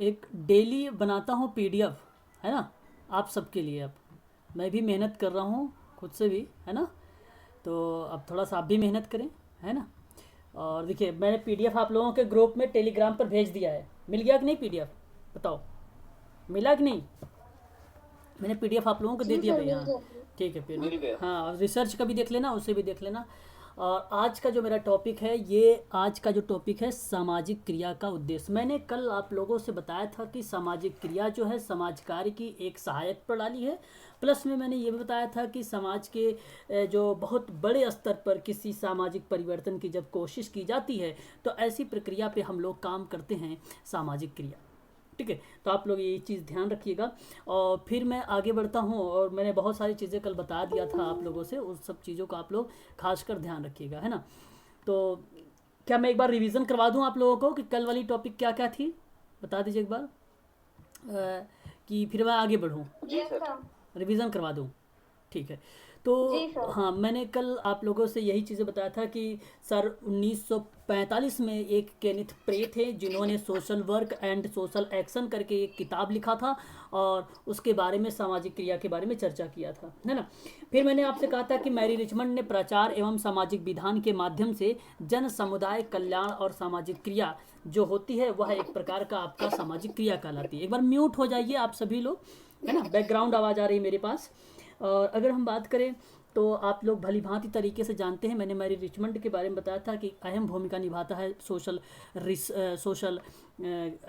एक डेली बनाता हूँ पीडीएफ, है ना, आप सबके लिए। अब मैं भी मेहनत कर रहा हूँ खुद से भी, है ना, तो अब थोड़ा सा आप भी मेहनत करें, है ना। और देखिए मैंने पीडीएफ आप लोगों के ग्रुप में टेलीग्राम पर भेज दिया है, मिल गया कि नहीं पीडीएफ, बताओ, मिला कि नहीं? मैंने पीडीएफ आप लोगों को दे जी दिया सर, भाई, मिल हाँ। गया। ठीक है फिर। मिल गया। हाँ, और रिसर्च का भी देख लेना, उसे भी देख लेना। और आज का जो मेरा टॉपिक है, ये आज का जो टॉपिक है सामाजिक क्रिया का उद्देश्य। मैंने कल आप लोगों से बताया था कि सामाजिक क्रिया जो है समाज कार्य की एक सहायक प्रणाली है। प्लस में मैंने ये भी बताया था कि समाज के जो बहुत बड़े स्तर पर किसी सामाजिक परिवर्तन की जब कोशिश की जाती है, तो ऐसी प्रक्रिया पे हम लोग काम करते हैं, सामाजिक क्रिया। ठीक है, तो आप लोग ये चीज़ ध्यान रखिएगा। और फिर मैं आगे बढ़ता हूँ, और मैंने बहुत सारी चीज़ें कल बता दिया था आप लोगों से, उस सब चीज़ों का आप लोग खासकर ध्यान रखिएगा, है ना। तो क्या मैं एक बार रिवीजन करवा दूँ आप लोगों को कि कल वाली टॉपिक क्या क्या थी, बता दीजिए एक बार, कि फिर मैं आगे बढ़ूँ, जी यस सर। सर। रिवीजन करवा दूँ। ठीक है। तो जी सर। हाँ, मैंने कल आप लोगों से यही चीज़ें बताया था कि सर 1945 में एक केनिथ प्रे थे, जिन्होंने social work and social action करके एक किताब लिखा था, और उसके बारे में सामाजिक क्रिया के बारे में चर्चा किया था, है ना। फिर मैंने आपसे कहा था कि मैरी रिचमंड ने प्रचार एवं सामाजिक विधान के माध्यम से जन समुदाय कल्याण और सामाजिक क्रिया जो होती है, वह एक प्रकार का आपका सामाजिक क्रिया कहलाती है। एक बार म्यूट हो जाइए आप सभी लोग, है ना, बैकग्राउंड आवाज़ आ रही है मेरे पास। और अगर हम बात करें तो आप लोग भली भांति तरीके से जानते हैं, मैंने मैरी रिचमंड के बारे में बताया था कि अहम भूमिका निभाता है सोशल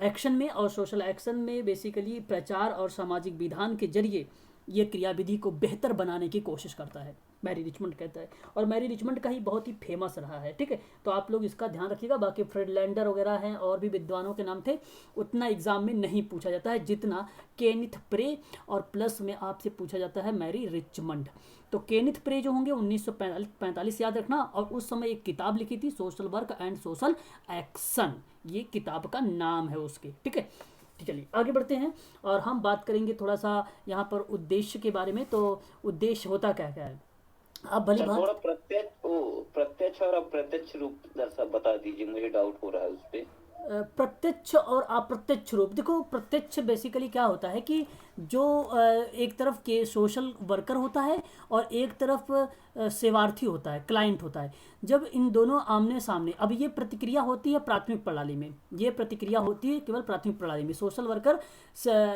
एक्शन में, और सोशल एक्शन में बेसिकली प्रचार और सामाजिक विधान के जरिए ये क्रियाविधि को बेहतर बनाने की कोशिश करता है, मैरी रिचमंड कहता है। और मैरी रिचमंड का ही बहुत ही फेमस रहा है, ठीक है, तो आप लोग इसका ध्यान रखिएगा। बाकी फ्रेडलैंडर वगैरह हैं और भी विद्वानों के नाम थे, उतना एग्जाम में नहीं पूछा जाता है जितना केनिथ प्रे, और प्लस में आपसे पूछा जाता है मैरी रिचमंड। तो केनिथ प्रे जो होंगे 1945 याद रखना, और उस समय एक किताब लिखी थी, social work and social action, ये किताब का नाम है उसके, ठीक है। चलिए आगे बढ़ते हैं, और हम बात करेंगे थोड़ा सा यहाँ पर उद्देश्य के बारे में। तो उद्देश्य होता क्या क्या है, आप भली सर बात। थोड़ा प्रत्यक्ष और अप्रत्यक्ष रूप दर्शा बता दीजिए, मुझे डाउट हो रहा है उस पे। प्रत्यक्ष और अप्रत्यक्ष रूप, देखो प्रत्यक्ष बेसिकली क्या होता है कि जो एक तरफ के सोशल वर्कर होता है, और एक तरफ सेवार्थी होता है, क्लाइंट होता है। जब इन दोनों आमने सामने, अब ये प्रतिक्रिया होती है प्राथमिक प्रणाली में, ये प्रतिक्रिया होती है केवल प्राथमिक प्रणाली में। सोशल वर्कर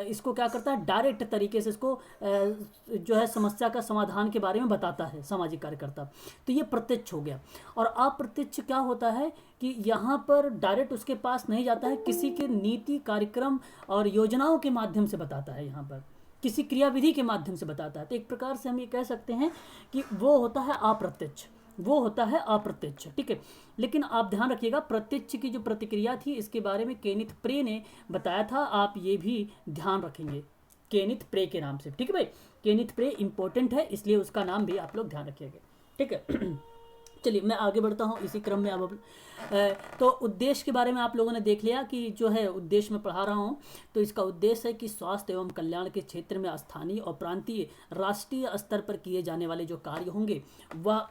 इसको क्या करता है, डायरेक्ट तरीके से इसको जो है समस्या का समाधान के बारे में बताता है सामाजिक कार्यकर्ता, तो ये प्रत्यक्ष हो गया। और अप्रत्यक्ष क्या होता है कि यहाँ पर डायरेक्ट उसके पास नहीं जाता है, किसी के नीति कार्यक्रम और योजनाओं के माध्यम से बताता है, यहाँ पर किसी क्रियाविधि के माध्यम से बताता है। तो एक प्रकार से हम ये कह सकते हैं कि वो होता है अप्रत्यक्ष, वो होता है अप्रत्यक्ष, ठीक है। लेकिन आप ध्यान रखिएगा, प्रत्यक्ष की जो प्रतिक्रिया थी इसके बारे में केनिथ प्रे ने बताया था, आप ये भी ध्यान रखेंगे केनिथ प्रे के नाम से, ठीक है भाई। केनिथ प्रे इंपॉर्टेंट है, इसलिए उसका नाम भी आप लोग ध्यान रखिएगा, ठीक है। चलिए मैं आगे बढ़ता हूँ इसी क्रम में। अब तो उद्देश्य के बारे में आप लोगों ने देख लिया कि जो है उद्देश्य मैं पढ़ा रहा हूँ, तो इसका उद्देश्य है कि स्वास्थ्य एवं कल्याण के क्षेत्र में स्थानीय और प्रांतीय राष्ट्रीय स्तर पर किए जाने वाले जो कार्य होंगे, वह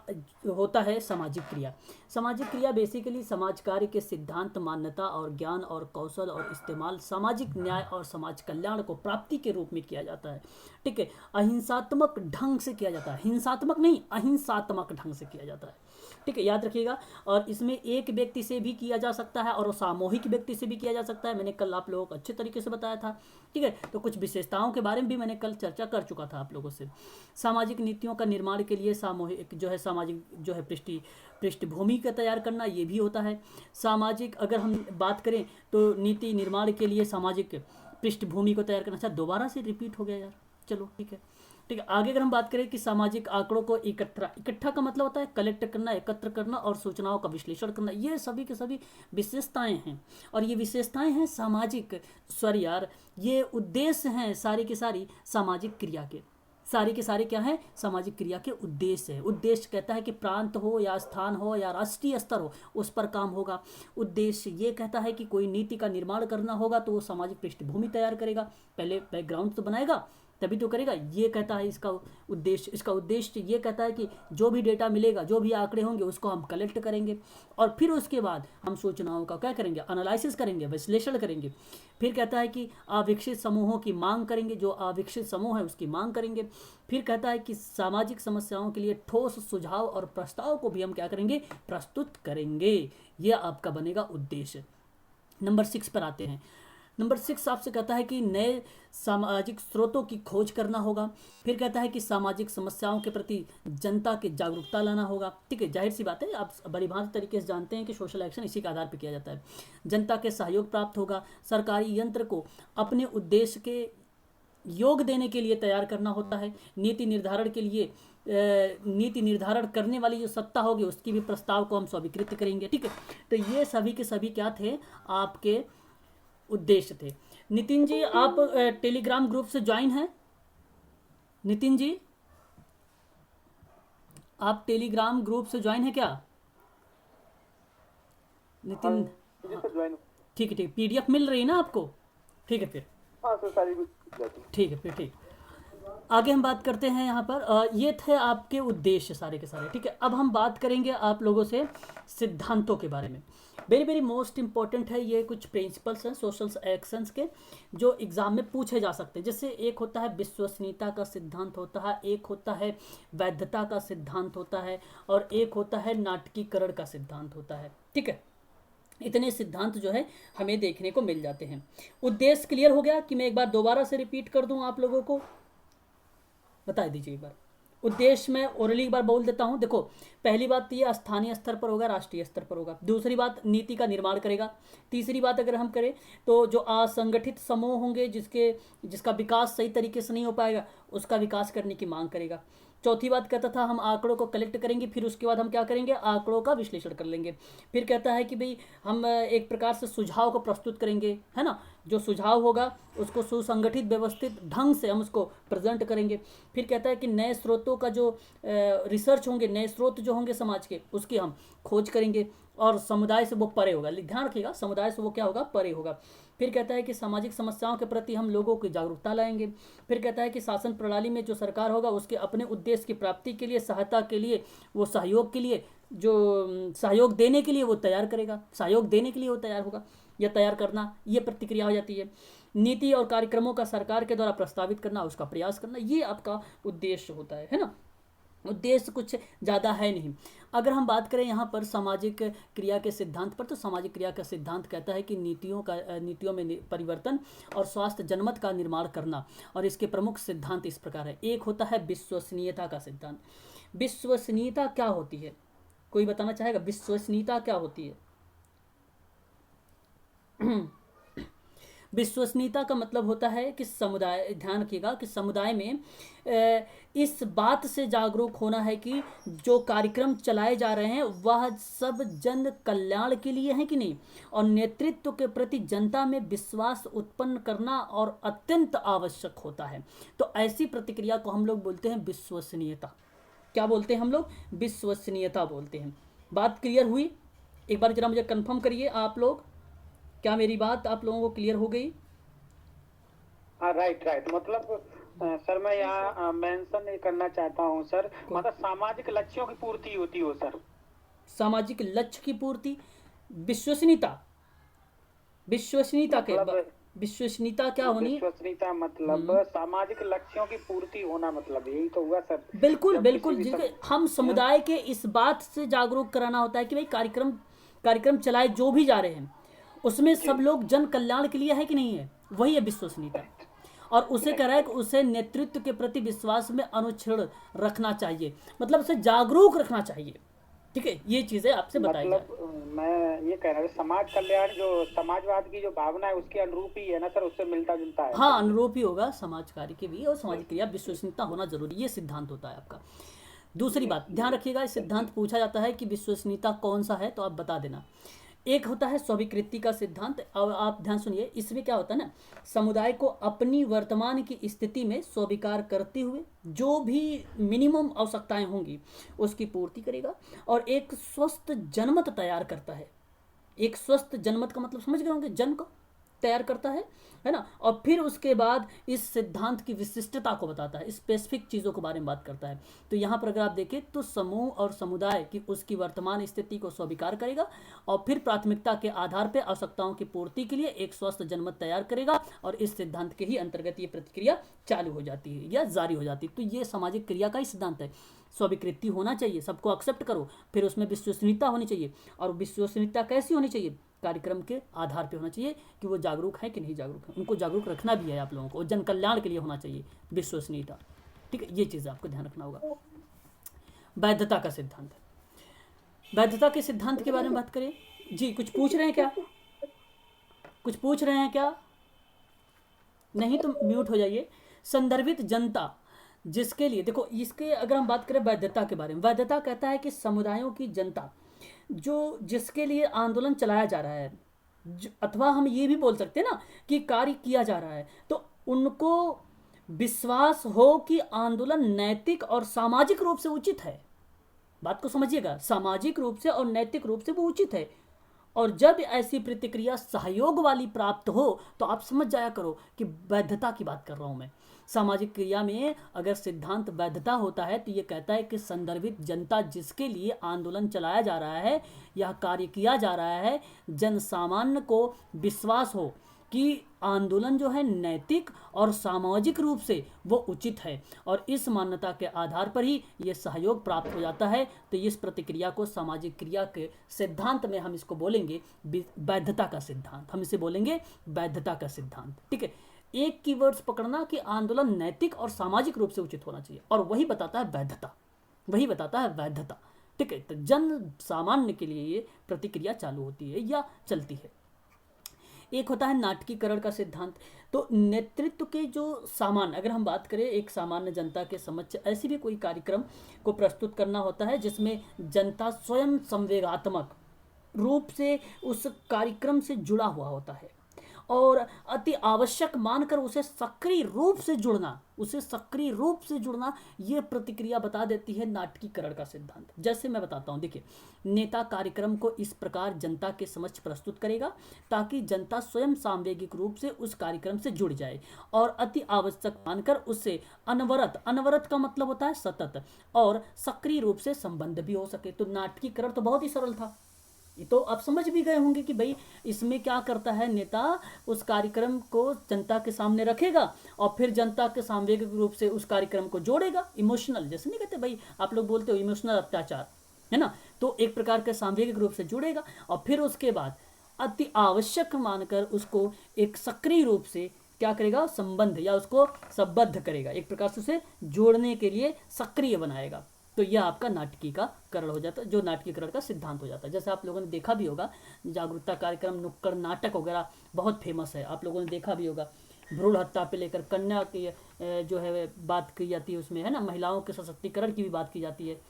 होता है सामाजिक क्रिया। सामाजिक क्रिया बेसिकली समाज कार्य के सिद्धांत, मान्यता और ज्ञान और कौशल और इस्तेमाल सामाजिक न्याय और समाज कल्याण को प्राप्ति के रूप में किया जाता है, ठीक है। अहिंसात्मक ढंग से किया जाता है, हिंसात्मक नहीं, अहिंसात्मक ढंग से किया जाता है, ठीक है, याद रखिएगा। और इसमें एक व्यक्ति से भी किया जा सकता है और सामूहिक व्यक्ति से भी किया जा सकता है, मैंने कल आप लोगों को अच्छे तरीके से बताया था, ठीक है। तो कुछ विशेषताओं के बारे में भी मैंने कल चर्चा कर चुका था आप लोगों से। सामाजिक नीतियों का निर्माण के लिए सामूहिक जो है सामाजिक जो है पृष्ठभूमि का तैयार करना, ये भी होता है। सामाजिक अगर हम बात करें तो नीति निर्माण के लिए सामाजिक पृष्ठभूमि को तैयार करना। अच्छा दोबारा से रिपीट हो गया यार, चलो ठीक है, ठीक है। आगे अगर हम बात करें कि सामाजिक आंकड़ों को इकट्ठा का मतलब होता है कलेक्ट करना, एकत्र करना और सूचनाओं का विश्लेषण करना, ये सभी के सभी विशेषताएं हैं। और ये विशेषताएं हैं सामाजिक, सॉरी यार, ये उद्देश्य हैं सारी के सारी सामाजिक क्रिया के, सारे के सारे क्या है, सामाजिक क्रिया के उद्देश्य है। उद्देश्य कहता है कि प्रांत हो या स्थान हो या राष्ट्रीय स्तर हो, उस पर काम होगा। उद्देश्य ये कहता है कि कोई नीति का निर्माण करना होगा, तो वो सामाजिक पृष्ठभूमि तैयार करेगा, पहले बैकग्राउंड तो बनाएगा, तभी तो करेगा। ये कहता है इसका उद्देश्य, इसका उद्देश्य ये कहता है कि जो भी डेटा मिलेगा, जो भी आंकड़े होंगे, उसको हम कलेक्ट करेंगे और फिर उसके बाद हम सूचनाओं का क्या करेंगे, एनालिसिस करेंगे, विश्लेषण करेंगे। फिर कहता है कि अविकसित समूहों की मांग करेंगे, जो अविकसित समूह है उसकी मांग करेंगे। फिर कहता है कि सामाजिक समस्याओं के लिए ठोस सुझाव और प्रस्ताव को भी हम क्या करेंगे, प्रस्तुत करेंगे। ये आपका बनेगा उद्देश्य। नंबर 6 पर आते हैं। नंबर 6 आपसे कहता है कि नए सामाजिक स्रोतों की खोज करना होगा। फिर कहता है कि सामाजिक समस्याओं के प्रति जनता की जागरूकता लाना होगा। ठीक है, जाहिर सी बात है, आप बड़ी भांति तरीके से जानते हैं कि सोशल एक्शन इसी के आधार पर किया जाता है। जनता के सहयोग प्राप्त होगा। सरकारी यंत्र को अपने उद्देश्य के योग देने के लिए तैयार करना होता है। नीति निर्धारण के लिए नीति निर्धारण करने वाली जो सत्ता होगी उसकी भी प्रस्ताव को हम स्वीकृत करेंगे। ठीक है, तो ये सभी के सभी क्या थे, आपके उद्देश्य थे। नितिन जी, आप टेलीग्राम ग्रुप से ज्वाइन हैं? नितिन जी, आप टेलीग्राम ग्रुप से ज्वाइन है क्या? नितिन, ठीक है, ठीक, पीडीएफ मिल रही है ना आपको? ठीक है, फिर हाँ सर, सारी ठीक है, फिर ठीक। आगे हम बात करते हैं यहाँ पर। ये थे आपके उद्देश्य सारे के सारे। ठीक है, अब हम बात करेंगे आप लोगों से सिद्धांतों के बारे में। वेरी वेरी मोस्ट इंपॉर्टेंट है, ये कुछ प्रिंसिपल्स हैं सोशल एक्शंस के जो एग्जाम में पूछे जा सकते हैं। जैसे एक होता है विश्वसनीयता का सिद्धांत होता है, एक होता है वैधता का सिद्धांत होता है, और एक होता है नाटकीकरण का सिद्धांत होता है। ठीक है, इतने सिद्धांत जो है हमें देखने को मिल जाते हैं। उद्देश्य क्लियर हो गया कि मैं एक बार दोबारा से रिपीट कर दूं, आप लोगों को बता दीजिए एक बार। उद्देश्य मैं ओरली एक बार बोल देता हूं। देखो, पहली बात ये स्थानीय स्तर पर होगा, राष्ट्रीय स्तर पर होगा। दूसरी बात नीति का निर्माण करेगा। तीसरी बात अगर हम करें तो जो असंगठित समूह होंगे जिसका विकास सही तरीके से नहीं हो पाएगा, उसका विकास करने की मांग करेगा। चौथी बात कहता था हम आंकड़ों को कलेक्ट करेंगे, फिर उसके बाद हम क्या करेंगे, आंकड़ों का विश्लेषण कर लेंगे। फिर कहता है कि भाई हम एक प्रकार से सुझाव को प्रस्तुत करेंगे, है ना। जो सुझाव होगा उसको सुसंगठित व्यवस्थित ढंग से हम उसको प्रेजेंट करेंगे। फिर कहता है कि नए स्रोतों का जो रिसर्च होंगे, नए स्रोत जो होंगे समाज के, उसकी हम खोज करेंगे और समुदाय से वो परे होगा। ध्यान रखिएगा, समुदाय से वो क्या होगा, परे होगा। फिर कहता है कि सामाजिक समस्याओं के प्रति हम लोगों की जागरूकता लाएंगे। फिर कहता है कि शासन प्रणाली में जो सरकार होगा उसके अपने उद्देश्य की प्राप्ति के लिए, सहायता के लिए, वो सहयोग के लिए, जो सहयोग देने के लिए वो तैयार करेगा, सहयोग देने के लिए वो तैयार होगा, या तैयार करना, ये प्रतिक्रिया हो जाती है। नीति और कार्यक्रमों का सरकार के द्वारा प्रस्तावित करना, उसका प्रयास करना, ये आपका उद्देश्य होता है ना। उद्देश्य कुछ ज़्यादा है नहीं। अगर हम बात करें यहाँ पर सामाजिक क्रिया के सिद्धांत पर, तो सामाजिक क्रिया का सिद्धांत कहता है कि नीतियों में परिवर्तन और स्वास्थ्य जनमत का निर्माण करना। और इसके प्रमुख सिद्धांत इस प्रकार है। एक होता है विश्वसनीयता का सिद्धांत। विश्वसनीयता क्या होती है, कोई बताना चाहेगा? विश्वसनीयता क्या होती है? विश्वसनीयता का मतलब होता है कि समुदाय, ध्यान रखिएगा कि समुदाय में इस बात से जागरूक होना है कि जो कार्यक्रम चलाए जा रहे हैं वह सब जन कल्याण के लिए हैं कि नहीं, और नेतृत्व के प्रति जनता में विश्वास उत्पन्न करना और अत्यंत आवश्यक होता है। तो ऐसी प्रतिक्रिया को हम लोग बोलते हैं विश्वसनीयता। क्या बोलते हैं हम लोग? विश्वसनीयता बोलते हैं। बात क्लियर हुई? एक बार जरा मुझे कंफर्म करिए आप लोग, क्या मेरी बात आप लोगों को क्लियर हो गई? हाँ, राइट। मतलब सर मैं यहाँ मेंशन करना चाहता हूँ सर, मतलब सामाजिक लक्ष्यों की पूर्ति होती हो सर। सामाजिक लक्ष्य की पूर्ति, विश्वसनीयता के विश्वसनीयता क्या होनी? विश्वसनीयता मतलब सामाजिक लक्ष्यों की पूर्ति होना, मतलब यही तो हुआ सर। बिल्कुल बिल्कुल, हम समुदाय के इस बात से जागरूक कराना होता है कि भाई कार्यक्रम चलाए जो भी जा रहे हैं उसमें सब लोग जन कल्याण के लिए है कि नहीं है, वही है विश्वसनीयता। और उसे कह रहा है कि उसे नेतृत्व के प्रति विश्वास में अनुच्छेद रखना चाहिए, मतलब उसे जागरूक रखना चाहिए। ठीक है, ये चीजें आपसे बताई जाए। मैं ये कह रहा हूँ समाज कल्याण, जो समाजवाद की जो भावना है उसके अनुरूप ही है ना सर, उससे मिलता जुलता है। हाँ, अनुरूप ही होगा समाज कार्य के भी, और सामाजिक क्रिया विश्वसनीयता होना जरूरी, ये सिद्धांत होता है आपका। दूसरी बात ध्यान रखिएगा, इस सिद्धांत पूछा जाता है कि विश्वसनीयता कौन सा है, तो आप बता देना। एक होता है स्वीकृति का सिद्धांत। अब आप ध्यान सुनिए, इसमें क्या होता है ना, समुदाय को अपनी वर्तमान की स्थिति में स्वीकार करते हुए जो भी मिनिमम आवश्यकताएं होंगी उसकी पूर्ति करेगा, और एक स्वस्थ जनमत तैयार करता है। एक स्वस्थ जनमत का मतलब समझ गए होंगे, जन का तैयार करता है ना, और फिर उसके बाद इस सिद्धांत की विशिष्टता को बताता है, स्पेसिफिक चीज़ों के बारे में बात करता है। तो यहाँ पर अगर आप देखें तो समूह और समुदाय की उसकी वर्तमान स्थिति को स्वीकार करेगा और फिर प्राथमिकता के आधार पर आवश्यकताओं की पूर्ति के लिए एक स्वस्थ जनमत तैयार करेगा, और इस सिद्धांत के ही अंतर्गत ये प्रतिक्रिया चालू हो जाती है या जारी हो जाती है। तो ये सामाजिक क्रिया का ही सिद्धांत है। स्वीकृति होना चाहिए, सबको एक्सेप्ट करो, फिर उसमें विश्वसनीयता होनी चाहिए, और विश्वसनीयता कैसी होनी चाहिए, कार्यक्रम के आधार पे होना चाहिए कि वो जागरूक है कि नहीं जागरूक है, उनको जागरूक रखना भी है आप लोगों को, जन कल्याण के लिए होना चाहिए विश्वसनीयता। ठीक है, ये चीज़ आपको ध्यान रखना होगा। वैधता का सिद्धांत, वैधता के सिद्धांत के बारे में बात करें जी। कुछ पूछ रहे हैं क्या, कुछ पूछ रहे हैं क्या? नहीं तो म्यूट हो जाइए। संदर्भित जनता जिसके लिए, देखो इसके अगर हम बात करें वैधता के बारे में, वैधता कहता है कि समुदायों की जनता जो जिसके लिए आंदोलन चलाया जा रहा है, अथवा हम ये भी बोल सकते हैं ना कि कार्य किया जा रहा है, तो उनको विश्वास हो कि आंदोलन नैतिक और सामाजिक रूप से उचित है। बात को समझिएगा, सामाजिक रूप से और नैतिक रूप से वो उचित है। और जब ऐसी प्रतिक्रिया सहयोग वाली प्राप्त हो तो आप समझ जाया करो कि वैधता की बात कर रहा हूं मैं। सामाजिक क्रिया में अगर सिद्धांत वैधता होता है तो ये कहता है कि संदर्भित जनता जिसके लिए आंदोलन चलाया जा रहा है, यह कार्य किया जा रहा है, जन सामान्य को विश्वास हो कि आंदोलन जो है नैतिक और सामाजिक रूप से वो उचित है, और इस मान्यता के आधार पर ही ये सहयोग प्राप्त हो जाता है। तो इस प्रतिक्रिया को सामाजिक क्रिया के सिद्धांत में हम इसको बोलेंगे वैधता का सिद्धांत, हम इसे बोलेंगे वैधता का सिद्धांत। ठीक है, एक कीवर्ड्स पकड़ना कि आंदोलन नैतिक और सामाजिक रूप से उचित होना चाहिए, और वही बताता है वैधता, वही बताता है वैधता। ठीक है, तो जन सामान्य के लिए ये प्रतिक्रिया चालू होती है या चलती है। एक होता है नाटकीकरण का सिद्धांत। तो नेतृत्व के जो सामान्य, अगर हम बात करें एक सामान्य जनता के समक्ष ऐसी भी कोई कार्यक्रम को प्रस्तुत करना होता है जिसमें जनता स्वयं संवेगात्मक रूप से उस कार्यक्रम से जुड़ा हुआ होता है, और अति आवश्यक मानकर उसे सक्रिय रूप से जुड़ना, उसे सक्रिय रूप से जुड़ना, ये प्रतिक्रिया बता देती है नाटकीकरण का सिद्धांत। जैसे मैं बताता हूँ, देखिए, नेता कार्यक्रम को इस प्रकार जनता के समक्ष प्रस्तुत करेगा ताकि जनता स्वयं सांवेगिक रूप से उस कार्यक्रम से जुड़ जाए और अति आवश्यक मानकर उससे अनवरत, अनवरत का मतलब होता है सतत, और सक्रिय रूप से संबंध भी हो सके। तो नाटकीकरण तो बहुत ही सरल था, ये तो आप समझ भी गए होंगे कि भाई इसमें क्या करता है, नेता उस कार्यक्रम को जनता के सामने रखेगा और फिर जनता के सांवेगिक रूप से उस कार्यक्रम को जोड़ेगा। इमोशनल, जैसे नहीं कहते भाई, आप लोग बोलते हो इमोशनल अत्याचार, है ना, तो एक प्रकार के सांवेगिक रूप से जुड़ेगा और फिर उसके बाद अति आवश्यक मानकर उसको एक सक्रिय रूप से क्या करेगा, संबंध या उसको संबद्ध करेगा, एक प्रकार से उसे जोड़ने के लिए सक्रिय बनाएगा। तो यह आपका नाटकीकरण हो जाता है, जो नाटकीकरण का सिद्धांत हो जाता है। जैसे आप लोगों ने देखा भी होगा, जागरूकता कार्यक्रम, नुक्कड़ नाटक वगैरह बहुत फेमस है, आप लोगों ने देखा भी होगा। भ्रूण हत्या पे लेकर कन्या की जो है बात की जाती है उसमें, है ना, महिलाओं के सशक्तिकरण की भी बात की जाती है।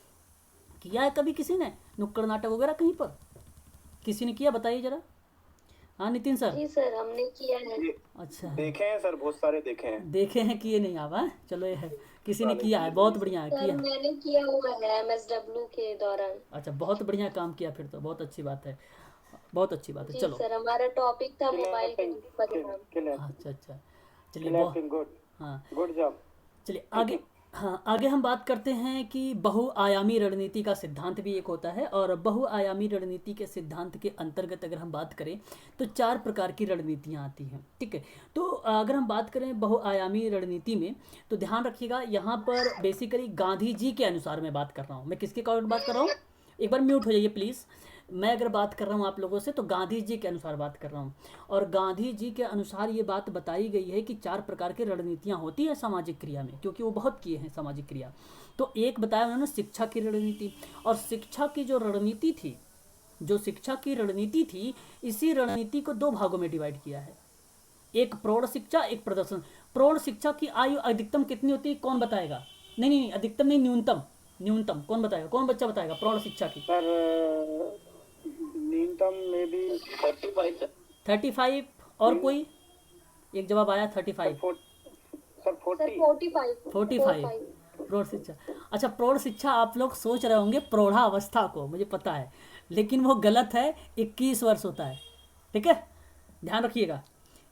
किया है कभी किसी ने नुक्कड़ नाटक वगैरह कहीं पर, किसी ने किया, बताइए जरा। हाँ नितिन सर। जी सर, हमने किया है। अच्छा, देखे हैं सर, बहुत सारे देखे हैं। देखे हैं, किए नहीं आप? हाँ, चलो ये है, किसी ने किया है, बहुत बढ़िया है, सर किया। मैंने किया हुआ है MSW के दौरान। अच्छा, बहुत बढ़िया काम किया, फिर तो बहुत अच्छी बात है, बहुत अच्छी बात है। जी चलो, सर, हमारा टॉपिक था मोबाइल के दुष्परिणाम। अच्छा अच्छा, चलिए बहुत, गुड, हाँ गुड जॉब। चलिए आगे। हाँ, आगे हम बात करते हैं कि बहुआयामी रणनीति का सिद्धांत भी एक होता है, और बहुआयामी रणनीति के सिद्धांत के अंतर्गत अगर हम बात करें तो 4 प्रकार की रणनीतियाँ आती हैं। ठीक है, तो अगर हम बात करें बहुआयामी रणनीति में तो ध्यान रखिएगा, यहाँ पर बेसिकली गांधी जी के अनुसार मैं बात कर रहा हूँ। मैं किसके अकॉर्डिंग बात कर रहा हूँ, एक बार म्यूट हो जाइए प्लीज़। मैं अगर बात कर रहा हूँ आप लोगों से तो गांधी जी के अनुसार बात कर रहा हूँ, और गांधी जी के अनुसार ये बात बताई गई है कि 4 प्रकार की रणनीतियाँ होती हैं सामाजिक क्रिया में, क्योंकि वो बहुत किए हैं सामाजिक क्रिया। तो एक बताया उन्होंने शिक्षा की रणनीति, और शिक्षा की जो रणनीति थी, जो शिक्षा की रणनीति थी, इसी रणनीति को 2 भागों में डिवाइड किया है, एक प्रौढ़ शिक्षा, एक प्रदर्शन। प्रौढ़ शिक्षा की आयु अधिकतम कितनी होती है, कौन बताएगा? नहीं, अधिकतम नहीं, न्यूनतम, न्यूनतम कौन बताएगा, कौन बच्चा बताएगा प्रौढ़ शिक्षा की? सर न्यूनतम में भी 35, और कोई एक जवाब आया 35, सर 40, 45। प्रौढ़ शिक्षा। अच्छा, प्रौढ़ शिक्षा आप लोग सोच रहे होंगे प्रौढ़ावस्था को, मुझे पता है, लेकिन वो गलत है, 21 वर्ष होता है। ठीक है, ध्यान रखिएगा,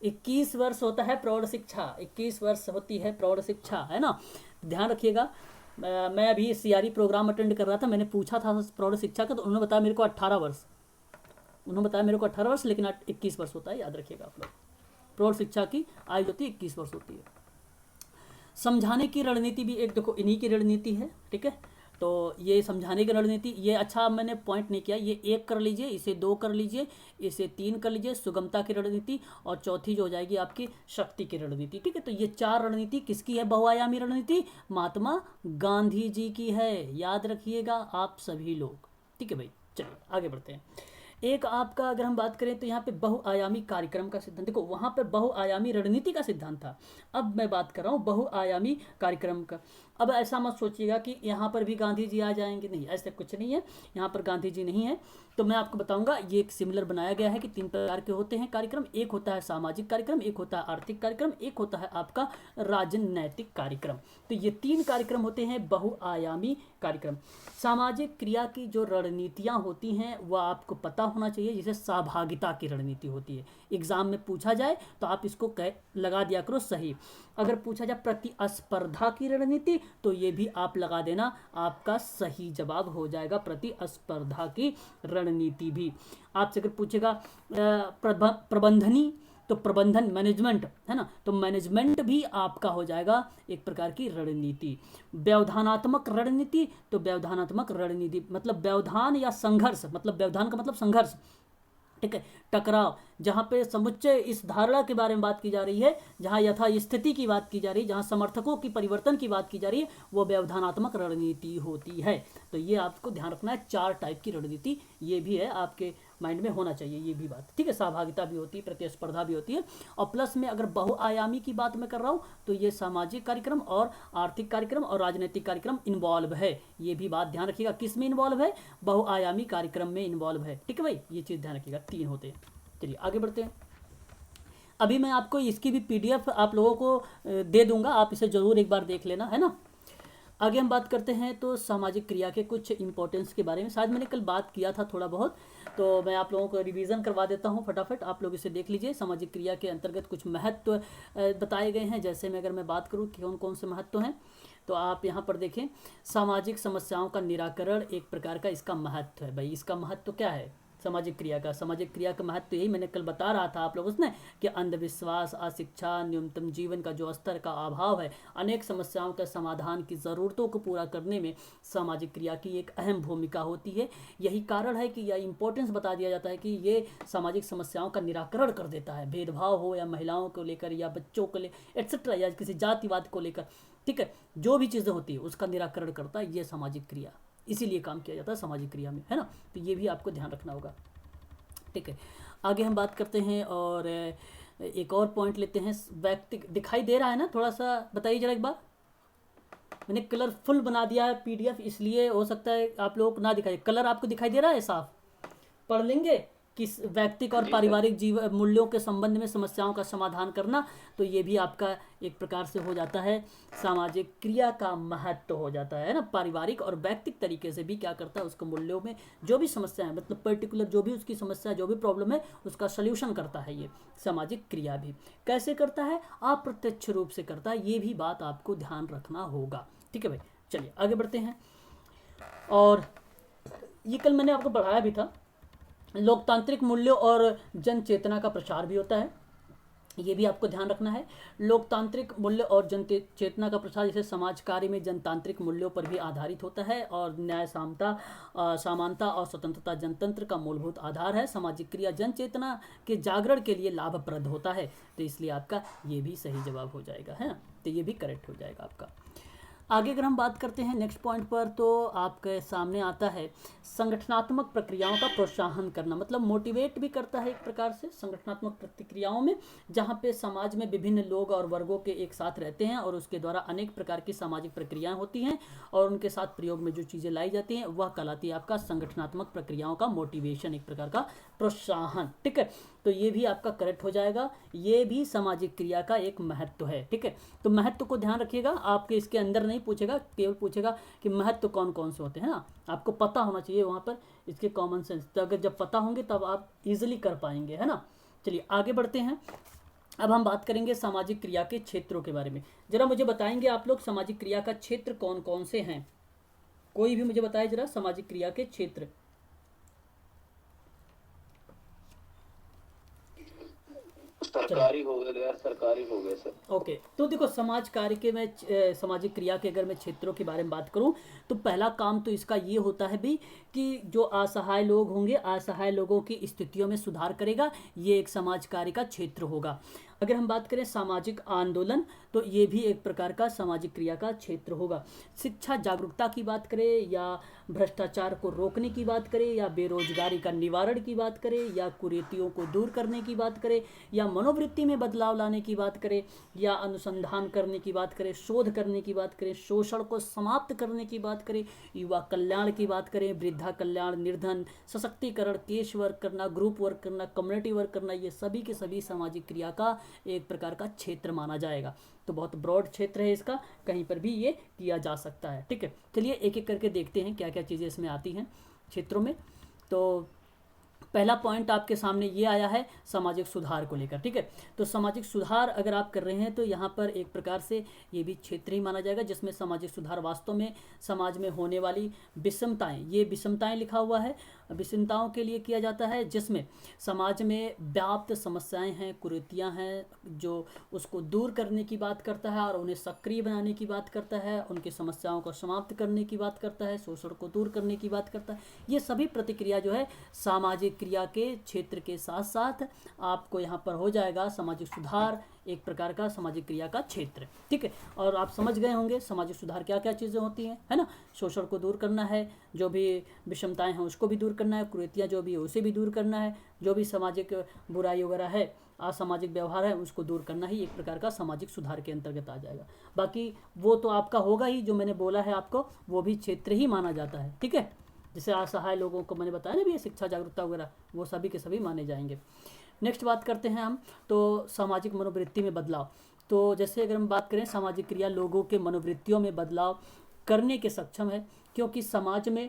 21 वर्ष होता है प्रौढ़ शिक्षा, 21 वर्ष होती है प्रौढ़ शिक्षा, है ना। ध्यान रखिएगा। मैं अभी सीआरई प्रोग्राम अटेंड कर रहा था, मैंने पूछा था प्रौढ़ शिक्षा का, तो उन्होंने बताया मेरे को 18 वर्ष, उन्होंने बताया मेरे को 18 वर्ष, लेकिन 21 वर्ष होता है, याद रखिएगा आप लोग। प्रौढ़ शिक्षा की आयु होती है 21 वर्ष होती है। समझाने की रणनीति भी एक देखो इन्हीं की रणनीति है, ठीक है। तो ये समझाने की रणनीति, ये अच्छा मैंने पॉइंट नहीं किया, ये 1 कर लीजिए, इसे 2 कर लीजिए, इसे 3 कर लीजिए, सुगमता की रणनीति, और चौथी जो हो जाएगी आपकी शक्ति की रणनीति, ठीक है। तो ये 4 रणनीति किसकी है? बहुआयामी रणनीति महात्मा गांधी जी की है, याद रखिएगा आप सभी लोग, ठीक है भाई। चलिए आगे बढ़ते हैं। एक आपका अगर हम बात करें तो यहाँ पे बहुआयामी कार्यक्रम का सिद्धांत, देखो वहाँ पर बहुआयामी रणनीति का सिद्धांत था, अब मैं बात कर रहा हूँ बहुआयामी कार्यक्रम का। अब ऐसा मत सोचिएगा कि यहाँ पर भी गांधी जी आ जाएंगे, नहीं, ऐसा कुछ नहीं है, यहाँ पर गांधी जी नहीं है। तो मैं आपको बताऊंगा, ये एक सिमिलर बनाया गया है कि 3 प्रकार के होते हैं कार्यक्रम, एक होता है सामाजिक कार्यक्रम, एक होता है आर्थिक कार्यक्रम, एक होता है आपका राजनैतिक कार्यक्रम। तो ये 3 कार्यक्रम होते हैं बहुआयामी कार्यक्रम। सामाजिक क्रिया की जो रणनीतियाँ होती हैं वह आपको पता होना चाहिए, जिसे सहभागिता की रणनीति होती है। एग्जाम में पूछा जाए तो आप इसको लगा दिया करो सही। अगर पूछा जाए प्रतिस्पर्धा की रणनीति, तो ये भी आप लगा देना, आपका सही जवाब हो जाएगा प्रतिस्पर्धा की रणनीति भी। आपसे अगर पूछेगा प्रबंधनी, तो प्रबंधन मैनेजमेंट, है ना, तो मैनेजमेंट भी आपका हो जाएगा एक प्रकार की रणनीति। व्यवधानात्मक रणनीति, तो व्यवधानात्मक रणनीति मतलब व्यवधान या संघर्ष, मतलब व्यवधान का मतलब संघर्ष, ठीक है, टकराव, जहाँ पे समुच्चय इस धारणा के बारे में बात की जा रही है, जहाँ यथा स्थिति की बात की जा रही है, जहाँ समर्थकों की परिवर्तन की बात की जा रही है, वो व्यवधानात्मक रणनीति होती है। तो ये आपको ध्यान रखना है, 4 टाइप की रणनीति ये भी है, आपके माइंड में होना चाहिए ये भी बात, ठीक है। सहभागिता भी होती है, प्रतिस्पर्धा भी होती है, और प्लस में अगर बहुआयामी की बात मैं कर रहा हूँ तो ये सामाजिक कार्यक्रम और आर्थिक कार्यक्रम और राजनीतिक कार्यक्रम इन्वॉल्व है, ये भी बात ध्यान रखिएगा। किस में इन्वॉल्व है? बहुआयामी कार्यक्रम में इन्वॉल्व है, ठीक है भाई, ये चीज़ ध्यान रखिएगा, 3 होते हैं। चलिए आगे बढ़ते हैं। अभी मैं आपको इसकी भी PDF आप लोगों को दे दूंगा, आप इसे ज़रूर एक बार देख लेना, है ना। आगे हम बात करते हैं तो सामाजिक क्रिया के कुछ इंपॉर्टेंस के बारे में, शायद मैंने कल बात किया था थोड़ा बहुत, तो मैं आप लोगों को रिवीजन करवा देता हूं फटाफट, आप लोग इसे देख लीजिए। सामाजिक क्रिया के अंतर्गत कुछ महत्व बताए गए हैं, जैसे मैं अगर मैं बात करूं कि कौन कौन से महत्व हैं, तो आप यहाँ पर देखें, सामाजिक समस्याओं का निराकरण एक प्रकार का इसका महत्व है। भाई इसका महत्व क्या है सामाजिक क्रिया का? सामाजिक क्रिया का महत्व यही मैंने कल बता रहा था आप लोगों से कि अंधविश्वास, अशिक्षा, न्यूनतम जीवन का जो स्तर का अभाव है, अनेक समस्याओं के समाधान की ज़रूरतों को पूरा करने में सामाजिक क्रिया की एक अहम भूमिका होती है। यही कारण है कि यह इंपॉर्टेंस बता दिया जाता है कि ये सामाजिक समस्याओं का निराकरण कर देता है, भेदभाव हो या महिलाओं को लेकर या बच्चों को लेकर एट्सेट्रा, या किसी जातिवाद को लेकर, ठीक है, जो भी चीज़ें होती है उसका निराकरण करता है ये सामाजिक क्रिया, इसीलिए काम किया जाता है सामाजिक क्रिया में, है ना। तो ये भी आपको ध्यान रखना होगा, ठीक है। आगे हम बात करते हैं और एक और पॉइंट लेते हैं। व्यक्ति दिखाई दे रहा है ना, थोड़ा सा बताइए जरा एक बार। मैंने कलरफुल बना दिया है PDF, इसलिए हो सकता है आप लोगों को ना दिखाई, कलर आपको दिखाई दे रहा है साफ? पढ़ लेंगे कि व्यक्तिक और पारिवारिक जीवन मूल्यों के संबंध में समस्याओं का समाधान करना, तो ये भी आपका एक प्रकार से हो जाता है सामाजिक क्रिया का महत्व हो जाता है ना। पारिवारिक और व्यक्तिक तरीके से भी क्या करता है, उसको मूल्यों में जो भी समस्या है, मतलब पर्टिकुलर जो भी उसकी समस्या, जो भी प्रॉब्लम है, उसका सल्यूशन करता है ये सामाजिक क्रिया भी। कैसे करता है? अप्रत्यक्ष रूप से करता है, ये भी बात आपको ध्यान रखना होगा, ठीक है भाई। चलिए आगे बढ़ते हैं। और ये कल मैंने आपको बढ़ाया भी था, लोकतांत्रिक मूल्यों और जन चेतना का प्रचार भी होता है, ये भी आपको ध्यान रखना है। लोकतांत्रिक मूल्य और जन चेतना का प्रसार जैसे समाज कार्य में जनतांत्रिक मूल्यों पर भी आधारित होता है, और न्याय, समानता और स्वतंत्रता जनतंत्र का मूलभूत आधार है। सामाजिक क्रिया जन चेतना के जागरण के लिए लाभप्रद होता है, तो इसलिए आपका ये भी सही जवाब हो जाएगा, है ना। तो ये भी करेक्ट हो जाएगा आपका। आगे अगर हम बात करते हैं नेक्स्ट पॉइंट पर, तो आपके सामने आता है संगठनात्मक प्रक्रियाओं का प्रोत्साहन करना, मतलब मोटिवेट भी करता है एक प्रकार से संगठनात्मक प्रतिक्रियाओं में, जहाँ पे समाज में विभिन्न लोग और वर्गों के एक साथ रहते हैं और उसके द्वारा अनेक प्रकार की सामाजिक प्रक्रियाएं होती हैं, और उनके साथ प्रयोग में जो चीज़ें लाई जाती हैं वह कहलाती है आपका संगठनात्मक प्रक्रियाओं का मोटिवेशन, एक प्रकार का प्रोत्साहन, ठीक है। तो ये भी आपका करेक्ट हो जाएगा, ये भी सामाजिक क्रिया का एक महत्व है, ठीक है। तो महत्व को ध्यान रखिएगा, आपके इसके अंदर नहीं पूछेगा, केवल पूछेगा कि महत्व कौन कौन से होते हैं ना, आपको पता होना चाहिए वहाँ पर इसके कॉमन सेंस, तो अगर जब पता होंगे तब आप इजीली कर पाएंगे, है ना। चलिए आगे बढ़ते हैं। अब हम बात करेंगे सामाजिक क्रिया के क्षेत्रों के बारे में। जरा मुझे बताएंगे आप लोग सामाजिक क्रिया का क्षेत्र कौन कौन से हैं? कोई भी मुझे बताए जरा सामाजिक क्रिया के क्षेत्र। सरकारी हो गया, गैर सरकारी हो गया सर। ओके, तो देखो समाज कार्य के मैं सामाजिक क्रिया के अगर मैं क्षेत्रों के बारे में बात करूं तो पहला काम तो इसका ये होता है भी कि जो असहाय लोग होंगे, असहाय लोगों की स्थितियों में सुधार करेगा, ये एक समाज कार्य का क्षेत्र होगा। अगर हम बात करें सामाजिक आंदोलन तो ये भी एक प्रकार का सामाजिक क्रिया का क्षेत्र होगा। शिक्षा जागरूकता की बात करें या भ्रष्टाचार को रोकने की बात करें या बेरोजगारी का निवारण की बात करें या कुरीतियों को दूर करने की बात करें या मनोवृत्ति में बदलाव लाने की बात करें या अनुसंधान करने की बात करें, शोध करने की बात करें, शोषण को समाप्त करने की बात करें, युवा कल्याण की बात करें, वृद्धा कल्याण, निर्धन, सशक्तिकरण, केस वर्क करना, ग्रुप वर्क करना, कम्युनिटी वर्क करना, ये सभी के सभी सामाजिक क्रिया का एक प्रकार का क्षेत्र माना जाएगा। तो बहुत ब्रॉड क्षेत्र है इसका, कहीं पर भी ये किया जा सकता है। ठीक है, चलिए एक एक करके देखते हैं क्या क्या चीज़ें इसमें आती हैं क्षेत्रों में। तो पहला पॉइंट आपके सामने ये आया है सामाजिक सुधार को लेकर। ठीक है, तो सामाजिक सुधार अगर आप कर रहे हैं तो यहाँ पर एक प्रकार से ये भी क्षेत्र ही माना जाएगा जिसमें सामाजिक सुधार वास्तव में समाज में होने वाली विषमताएं, ये विषमताएं लिखा हुआ है, विषमताओं के लिए किया जाता है, जिसमें समाज में व्याप्त समस्याएं हैं, कुरीतियां हैं, जो उसको दूर करने की बात करता है और उन्हें सक्रिय बनाने की बात करता है, उनकी समस्याओं को समाप्त करने की बात करता है, शोषण को दूर करने की बात करता है। ये सभी प्रतिक्रिया जो है सामाजिक क्रिया के क्षेत्र के साथ साथ आपको यहाँ पर हो जाएगा सामाजिक सुधार, एक प्रकार का सामाजिक क्रिया का क्षेत्र। ठीक है, और आप समझ गए होंगे सामाजिक सुधार क्या क्या चीज़ें होती हैं, है ना। शोषण को दूर करना है, जो भी विषमताएं हैं उसको भी दूर करना है, कुरीतियाँ जो भी है उसे भी दूर करना है, जो भी सामाजिक बुराई वगैरह है, असामाजिक व्यवहार है, उसको दूर करना ही एक प्रकार का सामाजिक सुधार के अंतर्गत आ जाएगा। बाकी वो तो आपका होगा ही, जो मैंने बोला है आपको वो भी क्षेत्र ही माना जाता है। ठीक है, जैसे असहाय लोगों को मैंने बताया ना भी, शिक्षा जागरूकता वगैरह, वो सभी के सभी माने जाएंगे। नेक्स्ट बात करते हैं हम तो सामाजिक मनोवृत्ति में बदलाव। तो जैसे अगर हम बात करें सामाजिक क्रिया लोगों के मनोवृत्तियों में बदलाव करने के सक्षम है, क्योंकि समाज में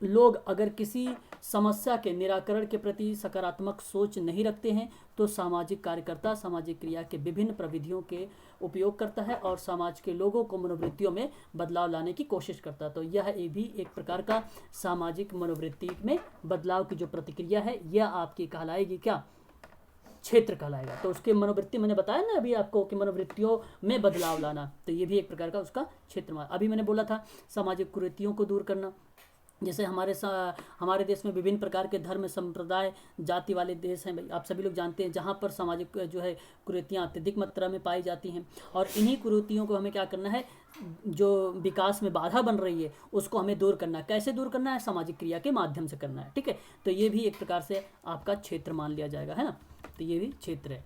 लोग अगर किसी समस्या के निराकरण के प्रति सकारात्मक सोच नहीं रखते हैं तो सामाजिक कार्यकर्ता सामाजिक क्रिया के विभिन्न प्रविधियों के उपयोग करता है और समाज के लोगों को मनोवृत्तियों में बदलाव लाने की कोशिश करता है। तो यह भी एक प्रकार का सामाजिक मनोवृत्ति में बदलाव की जो प्रतिक्रिया है यह आपकी कहलाएगी क्या, क्षेत्र कहलाएगा। तो उसके मनोवृत्ति मैंने बताया ना अभी आपको कि मनोवृत्तियों में बदलाव लाना, तो ये भी एक प्रकार का उसका क्षेत्र। अभी मैंने बोला था सामाजिक कुरीतियों को दूर करना, जैसे हमारे देश में विभिन्न प्रकार के धर्म संप्रदाय जाति वाले देश हैं, आप सभी लोग जानते हैं, जहाँ पर सामाजिक जो है कुरीतियाँ अत्यधिक मात्रा में पाई जाती हैं। और इन्हीं कुरीतियों को हमें क्या करना है, जो विकास में बाधा बन रही है उसको हमें दूर करना है। कैसे दूर करना है, सामाजिक क्रिया के माध्यम से करना है। ठीक है, तो ये भी एक प्रकार से आपका क्षेत्र मान लिया जाएगा, है ना। तो ये भी क्षेत्र है।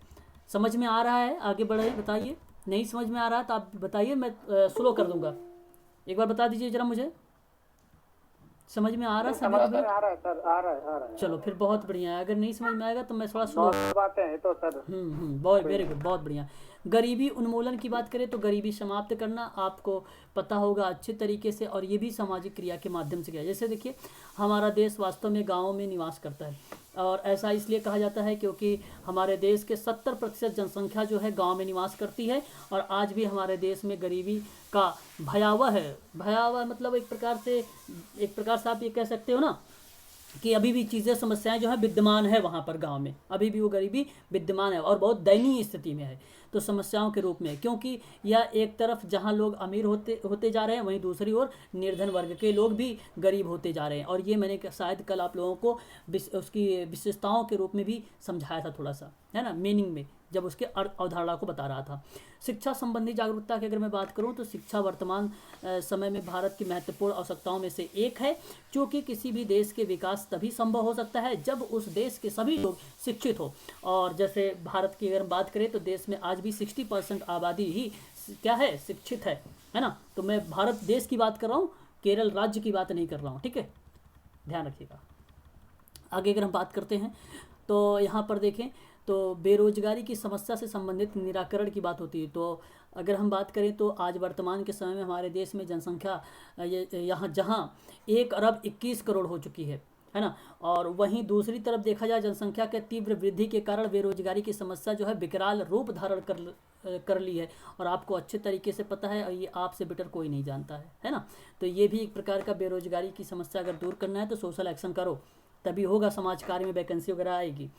समझ में आ रहा है, आगे बढ़े बताइए। नहीं समझ में आ रहा तो आप बताइए, मैं स्लो कर दूंगा। एक बार बता दीजिए जरा मुझे, समझ में आ रहा है? समझ में आ रहा है सर, आ रहा है। चलो फिर बहुत बढ़िया है। अगर नहीं समझ में आएगा तो मैं थोड़ा स्लो बातें हैं तो सर। बहुत वेरी गुड, बहुत बढ़िया। गरीबी उन्मूलन की बात करें तो गरीबी समाप्त करना आपको पता होगा अच्छे तरीके से, और ये भी सामाजिक क्रिया के माध्यम से किया। जैसे देखिए हमारा देश वास्तव में गाँव में निवास करता है, और ऐसा इसलिए कहा जाता है क्योंकि हमारे देश के 70% जनसंख्या जो है गांव में निवास करती है, और आज भी हमारे देश में गरीबी का भयावह मतलब एक प्रकार से आप ये कह सकते हो ना कि अभी भी चीज़ें समस्याएं जो है विद्यमान है वहाँ पर गांव में, अभी भी वो गरीबी विद्यमान है और बहुत दयनीय स्थिति में है। तो समस्याओं के रूप में, क्योंकि यह एक तरफ जहाँ लोग अमीर होते जा रहे हैं, वहीं दूसरी ओर निर्धन वर्ग के लोग भी गरीब होते जा रहे हैं। और ये मैंने शायद कल आप लोगों को उसकी विशेषताओं के रूप में भी समझाया था थोड़ा सा, है ना, मीनिंग में, जब उसके अवधारणा को बता रहा था। शिक्षा संबंधी जागरूकता की अगर मैं बात करूं तो शिक्षा वर्तमान समय में भारत की महत्वपूर्ण आवश्यकताओं में से एक है, क्योंकि किसी भी देश के विकास तभी संभव हो सकता है जब उस देश के सभी लोग शिक्षित हो। और जैसे भारत की अगर बात करें तो देश में आज भी 60% आबादी ही क्या है, शिक्षित है ना। तो मैं भारत देश की बात कर रहा हूँ, केरल राज्य की बात नहीं कर रहा हूँ। ठीक है, ध्यान रखिएगा। आगे अगर हम बात करते हैं तो यहाँ पर देखें तो बेरोजगारी की समस्या से संबंधित निराकरण की बात होती है। तो अगर हम बात करें तो आज वर्तमान के समय में हमारे देश में जनसंख्या यहाँ जहाँ 1 अरब 21 करोड़ हो चुकी है, है ना। और वहीं दूसरी तरफ देखा जाए जनसंख्या के तीव्र वृद्धि के कारण बेरोजगारी की समस्या जो है विकराल रूप धारण कर ली है, और आपको अच्छे तरीके से पता है, और ये आपसे बेटर कोई नहीं जानता है ना। तो ये भी एक प्रकार का बेरोजगारी की समस्या अगर दूर करना है तो सोशल एक्शन करो, तभी होगा, समाज कार्य में वैकेंसी वगैरह आएगी।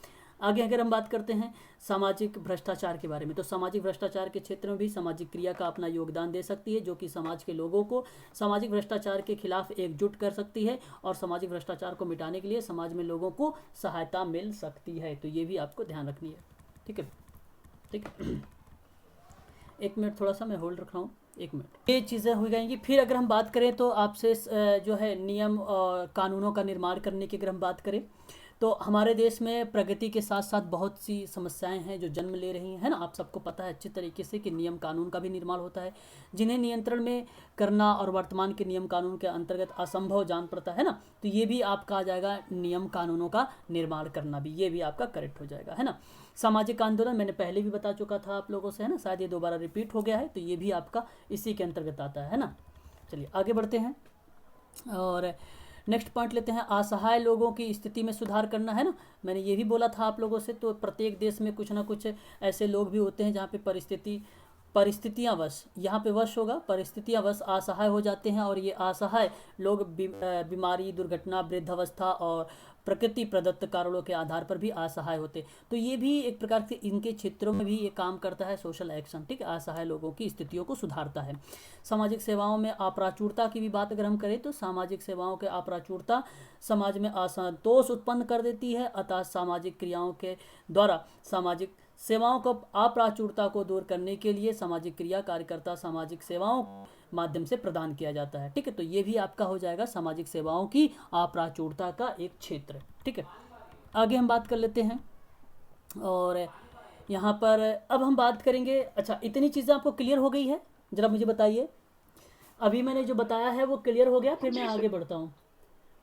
आगे अगर हम बात करते हैं सामाजिक भ्रष्टाचार के बारे में, तो सामाजिक भ्रष्टाचार के क्षेत्र में भी सामाजिक क्रिया का अपना योगदान दे सकती है, जो कि समाज के लोगों को सामाजिक भ्रष्टाचार के खिलाफ एकजुट कर सकती है, और सामाजिक भ्रष्टाचार को मिटाने के लिए समाज में लोगों को सहायता मिल सकती है। तो ये भी आपको ध्यान रखनी है। ठीक है, ठीक है। एक मिनट, थोड़ा सा मैं होल्ड रख रहा हूँ, एक मिनट। ये चीज़ें हो जाएंगी। फिर अगर हम बात करें तो आपसे जो है नियम और कानूनों का निर्माण करने की अगर हम बात करें, तो हमारे देश में प्रगति के साथ साथ बहुत सी समस्याएं हैं जो जन्म ले रही हैं, है ना। आप सबको पता है अच्छे तरीके से कि नियम कानून का भी निर्माण होता है, जिन्हें नियंत्रण में करना और वर्तमान के नियम कानून के अंतर्गत असंभव जान पड़ता है ना। तो ये भी आपका आ जाएगा नियम कानूनों का निर्माण करना भी, ये भी आपका करेक्ट हो जाएगा, है ना। सामाजिक आंदोलन मैंने पहले भी बता चुका था आप लोगों से, है ना, शायद ये दोबारा रिपीट हो गया है, तो ये भी आपका इसी के अंतर्गत आता है ना। चलिए आगे बढ़ते हैं और नेक्स्ट पॉइंट लेते हैं, असहाय लोगों की स्थिति में सुधार करना, है ना। मैंने ये भी बोला था आप लोगों से, तो प्रत्येक देश में कुछ ना कुछ ऐसे लोग भी होते हैं जहाँ पे परिस्थितियाँ वश, यहाँ पे वश होगा, परिस्थितियाँ वश असहाय हो जाते हैं, और ये असहाय लोग बीमारी, दुर्घटना, वृद्धावस्था और प्रकृति प्रदत्त कारणों के आधार पर भी असहाय होते। तो ये भी एक प्रकार से इनके क्षेत्रों में भी ये काम करता है सोशल एक्शन, ठीक है, असहाय लोगों की स्थितियों को सुधारता है। सामाजिक सेवाओं में अप्राचुरता की भी बात अगर हम करें तो सामाजिक सेवाओं के अप्राचुरता समाज में असंतोष उत्पन्न कर देती है, अतः सामाजिक क्रियाओं के द्वारा सामाजिक सेवाओं को अप्राचुरता को दूर करने के लिए सामाजिक क्रिया कार्यकर्ता सामाजिक सेवाओं माध्यम से प्रदान किया जाता है। ठीक है, तो ये भी आपका हो जाएगा सामाजिक सेवाओं की अप्राचुरता का एक क्षेत्र। ठीक है, आगे हम बात कर लेते हैं और यहाँ पर अब हम बात करेंगे। अच्छा, इतनी चीज़ें आपको क्लियर हो गई है, ज़रा मुझे बताइए। अभी मैंने जो बताया है वो क्लियर हो गया, फिर मैं आगे बढ़ता हूँ।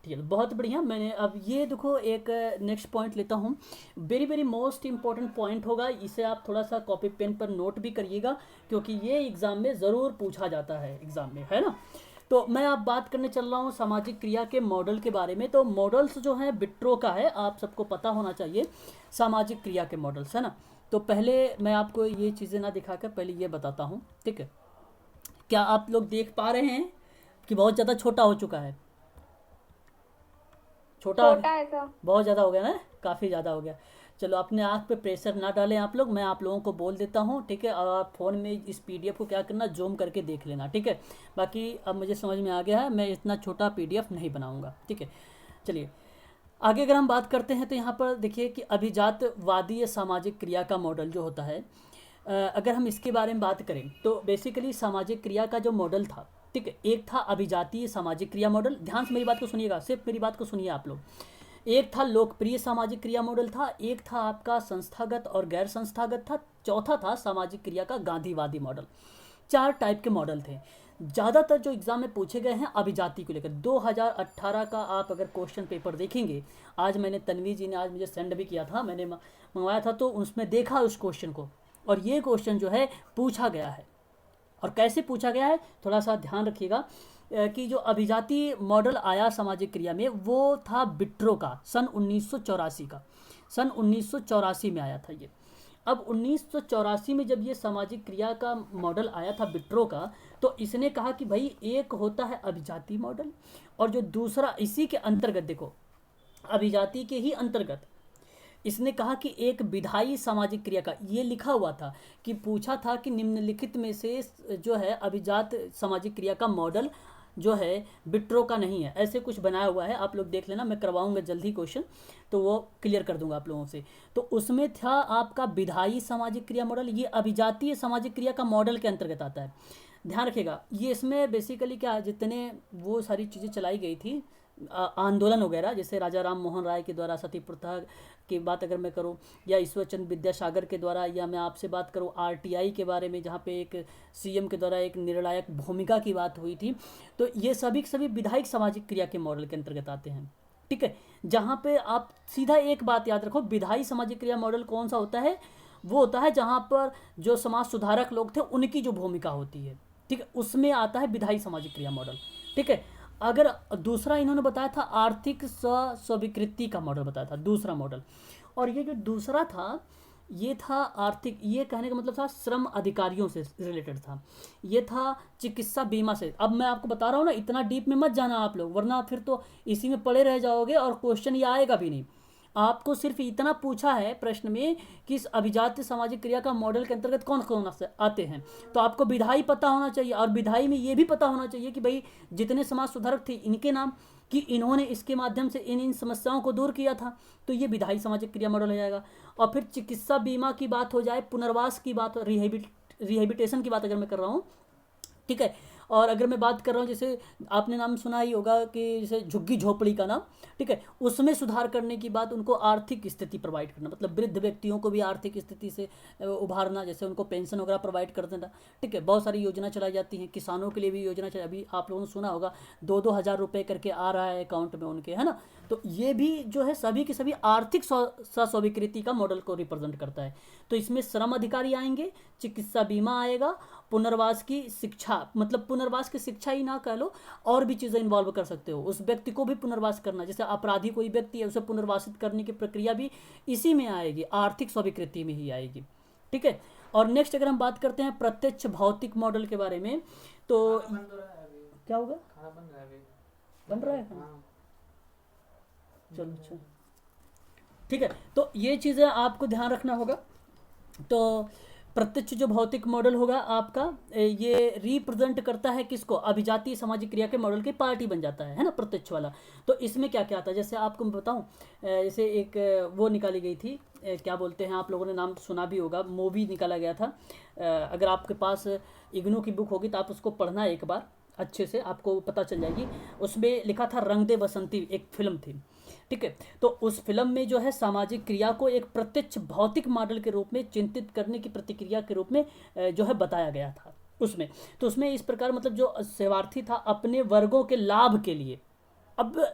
ठीक है, बहुत बढ़िया। मैंने अब ये देखो एक नेक्स्ट पॉइंट लेता हूँ, very very most important point होगा, इसे आप थोड़ा सा कॉपी पेन पर नोट भी करिएगा, क्योंकि ये एग्ज़ाम में ज़रूर पूछा जाता है एग्ज़ाम में, है ना। तो मैं अब बात करने चल रहा हूँ सामाजिक क्रिया के मॉडल के बारे में। तो मॉडल्स जो हैं बिट्रो का है, आप सबको पता होना चाहिए सामाजिक क्रिया के मॉडल्स, है ना। तो पहले मैं आपको ये चीज़ें ना दिखाकर पहले ये बताता हूँ, ठीक है। क्या आप लोग देख पा रहे हैं कि बहुत ज़्यादा छोटा हो चुका है? छोटा है सर, बहुत ज़्यादा हो गया ना, काफ़ी ज़्यादा हो गया। चलो अपने आँख पे प्रेशर ना डालें आप लोग, मैं आप लोगों को बोल देता हूँ, ठीक है। और आप फ़ोन में इस पीडीएफ को क्या करना, जूम करके देख लेना, ठीक है। बाकी अब मुझे समझ में आ गया है, मैं इतना छोटा पीडीएफ नहीं बनाऊँगा, ठीक है। चलिए आगे अगर हम बात करते हैं तो यहाँ पर देखिए कि अभिजातवादी सामाजिक क्रिया का मॉडल जो होता है, अगर हम इसके बारे में बात करें तो बेसिकली सामाजिक क्रिया का जो मॉडल था, ठीक है, एक था अभिजातीय सामाजिक क्रिया मॉडल। ध्यान से मेरी बात को सुनिएगा, सिर्फ मेरी बात को सुनिए आप लोग। एक था लोकप्रिय सामाजिक क्रिया मॉडल था, एक था आपका संस्थागत और गैर संस्थागत था, चौथा था सामाजिक क्रिया का गांधीवादी मॉडल। 4 टाइप के मॉडल थे। ज़्यादातर जो एग्ज़ाम में पूछे गए हैं अभिजाती को लेकर। 2018 का आप अगर क्वेश्चन पेपर देखेंगे, आज मैंने तन्वी जी ने आज मुझे सेंड भी किया था, मैंने मंगवाया था, तो उसमें देखा उस क्वेश्चन को, और ये क्वेश्चन जो है पूछा गया है। और कैसे पूछा गया है थोड़ा सा ध्यान रखिएगा कि जो अभिजाती मॉडल आया सामाजिक क्रिया में वो था बिट्रो का, सन 1984 का, सन 1984 में आया था ये। अब 1984 में जब ये सामाजिक क्रिया का मॉडल आया था बिट्रो का, तो इसने कहा कि भाई एक होता है अभिजाती मॉडल, और जो दूसरा इसी के अंतर्गत, देखो अभिजाती के ही अंतर्गत इसने कहा कि एक विधायी सामाजिक क्रिया का, ये लिखा हुआ था कि पूछा था कि निम्नलिखित में से जो है अभिजात सामाजिक क्रिया का मॉडल जो है बिट्रो का नहीं है, ऐसे कुछ बनाया हुआ है, आप लोग देख लेना, मैं करवाऊंगा जल्दी क्वेश्चन, तो वो क्लियर कर दूंगा आप लोगों से। तो उसमें था आपका विधायी सामाजिक क्रिया मॉडल, ये अभिजातीय सामाजिक क्रिया का मॉडल के अंतर्गत आता है। ध्यान रखिएगा, ये इसमें बेसिकली क्या, जितने वो सारी चीज़ें चलाई गई थी आंदोलन वगैरह, जैसे राजा राम मोहन राय के द्वारा सती प्रथा की बात अगर मैं करूं, या ईश्वरचंद विद्यासागर के द्वारा, या मैं आपसे बात करूं आरटीआई के बारे में जहां पे एक सीएम के द्वारा एक निर्णायक भूमिका की बात हुई थी, तो ये सभी के सभी विधायक सामाजिक क्रिया के मॉडल के अंतर्गत आते हैं। ठीक है, जहाँ पे आप सीधा एक बात याद रखो, विधायी सामाजिक क्रिया मॉडल कौन सा होता है, वो होता है जहाँ पर जो समाज सुधारक लोग थे उनकी जो भूमिका होती है, ठीक है, उसमें आता है विधायी सामाजिक क्रिया मॉडल। ठीक है, अगर दूसरा इन्होंने बताया था आर्थिक स्वीकृति का मॉडल बताया था, दूसरा मॉडल। और ये जो दूसरा था ये था आर्थिक, ये कहने का मतलब था श्रम अधिकारियों से रिलेटेड था, ये था चिकित्सा बीमा से। अब मैं आपको बता रहा हूँ ना, इतना डीप में मत जाना आप लोग, वरना फिर तो इसी में पड़े रह जाओगे और क्वेश्चन ये आएगा भी नहीं। आपको सिर्फ इतना पूछा है प्रश्न में कि इस अभिजात्य सामाजिक क्रिया का मॉडल के अंतर्गत कौन कौन आते हैं, तो आपको विधायी पता होना चाहिए। और विधायी में ये भी पता होना चाहिए कि भाई जितने समाज सुधारक थे इनके नाम, कि इन्होंने इसके माध्यम से इन इन समस्याओं को दूर किया था, तो ये विधायी सामाजिक क्रिया मॉडल हो जाएगा। और फिर चिकित्सा बीमा की बात हो जाए, पुनर्वास की बात, रिहेबिटेशन की बात अगर मैं कर रहा हूँ, ठीक है। और अगर मैं बात कर रहा हूँ, जैसे आपने नाम सुना ही होगा कि जैसे झुग्गी झोपड़ी का नाम, ठीक है, उसमें सुधार करने की बात, उनको आर्थिक स्थिति प्रोवाइड करना, मतलब वृद्ध व्यक्तियों को भी आर्थिक स्थिति से उभारना, जैसे उनको पेंशन वगैरह प्रोवाइड कर देना, ठीक है। बहुत सारी योजना चलाई जाती हैं, किसानों के लिए भी योजना चलाई, अभी आप लोगों ने सुना होगा 2-2 हज़ार रुपये करके आ रहा है अकाउंट में उनके, है ना। तो ये भी जो है सभी के सभी आर्थिक स्वीकृति का मॉडल को रिप्रेजेंट करता है। तो इसमें श्रम अधिकारी आएंगे, चिकित्सा बीमा आएगा, पुनर्वास की शिक्षा, मतलब पुनर्वास की शिक्षा ही ना कह लो, और भी चीज़ें इन्वॉल्व कर सकते हो, उस व्यक्ति को भी पुनर्वास करना, जैसे अपराधी कोई व्यक्ति है उसे पुनर्वासित करने की प्रक्रिया भी इसी में आएगी, आर्थिक स्वीकृति में ही आएगी, ठीक है। और नेक्स्ट अगर हम बात करते हैं प्रत्यक्ष भौतिक मॉडल के बारे में, तो क्या होगा, बन रहा है, चलो अच्छा, ठीक है। तो ये चीज़ें आपको ध्यान रखना होगा। तो प्रत्यक्ष जो भौतिक मॉडल होगा आपका, ये रिप्रेजेंट करता है किसको, अभिजातीय सामाजिक क्रिया के मॉडल की पार्टी बन जाता है ना, प्रत्यक्ष वाला। तो इसमें क्या क्या आता है, जैसे आपको मैं बताऊं, जैसे एक वो निकाली गई थी, क्या बोलते हैं, आप लोगों ने नाम सुना भी होगा, मूवी निकाला गया था। अगर आपके पास इग्नू की बुक होगी तो आप उसको पढ़ना एक बार अच्छे से, आपको पता चल जाएगी। उसमें लिखा था रंग दे बसंती, एक फिल्म थी, ठीक है। तो उस फिल्म में जो है सामाजिक क्रिया को एक प्रत्यक्ष भौतिक मॉडल के रूप में चिंतित करने की प्रतिक्रिया के रूप में जो है बताया गया था उसमें। तो उसमें इस प्रकार, मतलब जो सेवार्थी था अपने वर्गों के लाभ के लिए, अब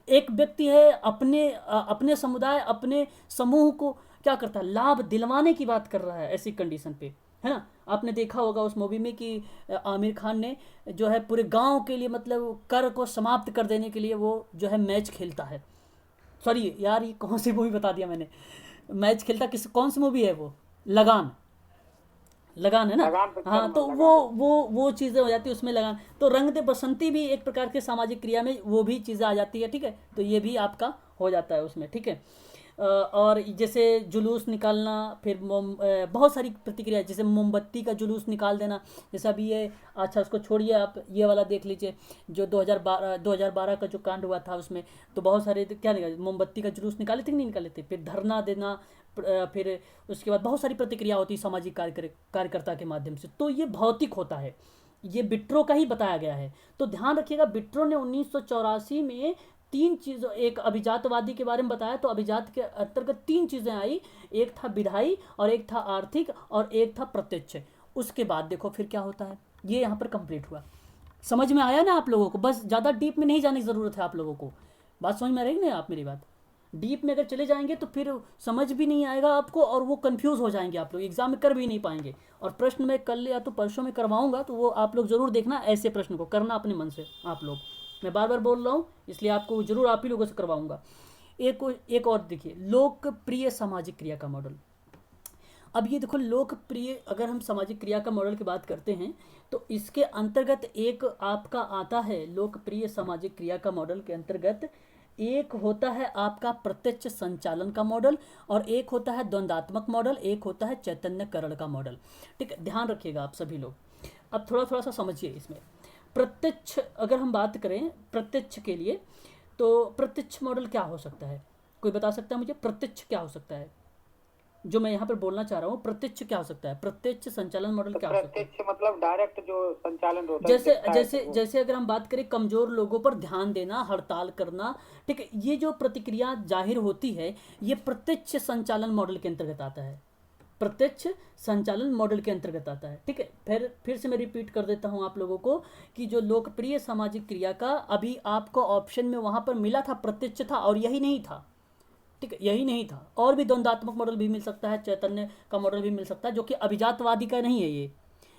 एक व्यक्ति है अपने समुदाय, अपने समूह को क्या करता है, लाभ दिलवाने की बात कर रहा है ऐसी कंडीशन पे, है ना। आपने देखा होगा उस मूवी में कि आमिर खान ने जो है पूरे गांव के लिए, मतलब कर को समाप्त कर देने के लिए वो जो है मैच खेलता है। सॉरी यार, ये कौन सी मूवी बता दिया मैंने, मैच खेलता कौन सी मूवी है वो, लगान है ना। हाँ, तो वो चीज़ें हो जाती है उसमें, लगान। तो रंग दे बसंती भी एक प्रकार के सामाजिक क्रिया में वो भी चीज़ें आ जाती है, ठीक है। तो ये भी आपका हो जाता है उसमें, ठीक है। और जैसे जुलूस निकालना, फिर बहुत सारी प्रतिक्रिया, जैसे मोमबत्ती का जुलूस निकाल देना, जैसे अभी ये, अच्छा उसको छोड़िए, आप ये वाला देख लीजिए जो 2012 का जो कांड हुआ था उसमें, तो बहुत सारे क्या निकाले, मोमबत्ती का जुलूस निकाले थे कि नहीं निकाले थे, फिर धरना देना, फिर उसके बाद बहुत सारी प्रतिक्रिया होती है सामाजिक कार्यकर्ता के माध्यम से। तो ये भौतिक होता है, ये बिट्रो का ही बताया गया है। तो ध्यान रखिएगा, बिट्रो ने 1984 में 3 चीज़ों, एक अभिजातवादी के बारे में बताया, तो अभिजात के अंतर्गत 3 चीज़ें आई, एक था विधायी, और एक था आर्थिक, और एक था प्रत्यक्ष। उसके बाद देखो फिर क्या होता है, ये यहाँ पर कंप्लीट हुआ। समझ में आया ना आप लोगों को, बस ज़्यादा डीप में नहीं जाने की ज़रूरत है आप लोगों को, बात समझ में आ रही ना आप मेरी बात। डीप में अगर चले जाएंगे तो फिर समझ भी नहीं आएगा आपको, और वो कंफ्यूज हो जाएंगे आप लोग, एग्जाम में कर भी नहीं पाएंगे। और प्रश्न मैं कल या तो परसों में करवाऊंगा, तो वो आप लोग ज़रूर देखना, ऐसे प्रश्न को करना अपने मन से आप लोग, मैं बार बार बोल रहा हूँ इसलिए आपको ज़रूर आप ही लोगों से करवाऊंगा। एक और देखिए, लोकप्रिय सामाजिक क्रिया का मॉडल। अब ये देखो, लोकप्रिय, अगर हम सामाजिक क्रिया का मॉडल की बात करते हैं तो इसके अंतर्गत एक आपका आता है, लोकप्रिय सामाजिक क्रिया का मॉडल के अंतर्गत एक होता है आपका प्रत्यक्ष संचालन का मॉडल, और एक होता है द्वंद्वात्मक मॉडल, एक होता है चैतन्यकरण का मॉडल, ठीक है। ध्यान रखिएगा आप सभी लोग। अब थोड़ा सा समझिए इसमें। प्रत्यक्ष अगर हम बात करें प्रत्यक्ष के लिए, तो प्रत्यक्ष मॉडल क्या हो सकता है, कोई बता सकता है मुझे, प्रत्यक्ष क्या हो सकता है, जो मैं यहाँ पर बोलना चाह रहा हूँ, प्रत्यक्ष क्या हो सकता है, प्रत्यक्ष संचालन मॉडल क्या हो सकता है। प्रत्यक्ष मतलब डायरेक्ट जो संचालन होता है, जैसे अगर हम बात करें कमजोर लोगों पर ध्यान देना, हड़ताल करना, ठीक है, ये जो प्रतिक्रिया जाहिर होती है, ये प्रत्यक्ष संचालन मॉडल के अंतर्गत आता है, प्रत्यक्ष संचालन मॉडल के अंतर्गत आता है, ठीक है। फिर से मैं रिपीट कर देता हूं आप लोगों को कि जो लोकप्रिय सामाजिक क्रिया का अभी आपको ऑप्शन में वहां पर मिला था, प्रत्यक्ष था, और यही नहीं था, ठीक है, यही नहीं था, और भी द्वंद्वात्मक मॉडल भी मिल सकता है, चैतन्य का मॉडल भी मिल सकता है, जो कि अभिजातवादी का नहीं है,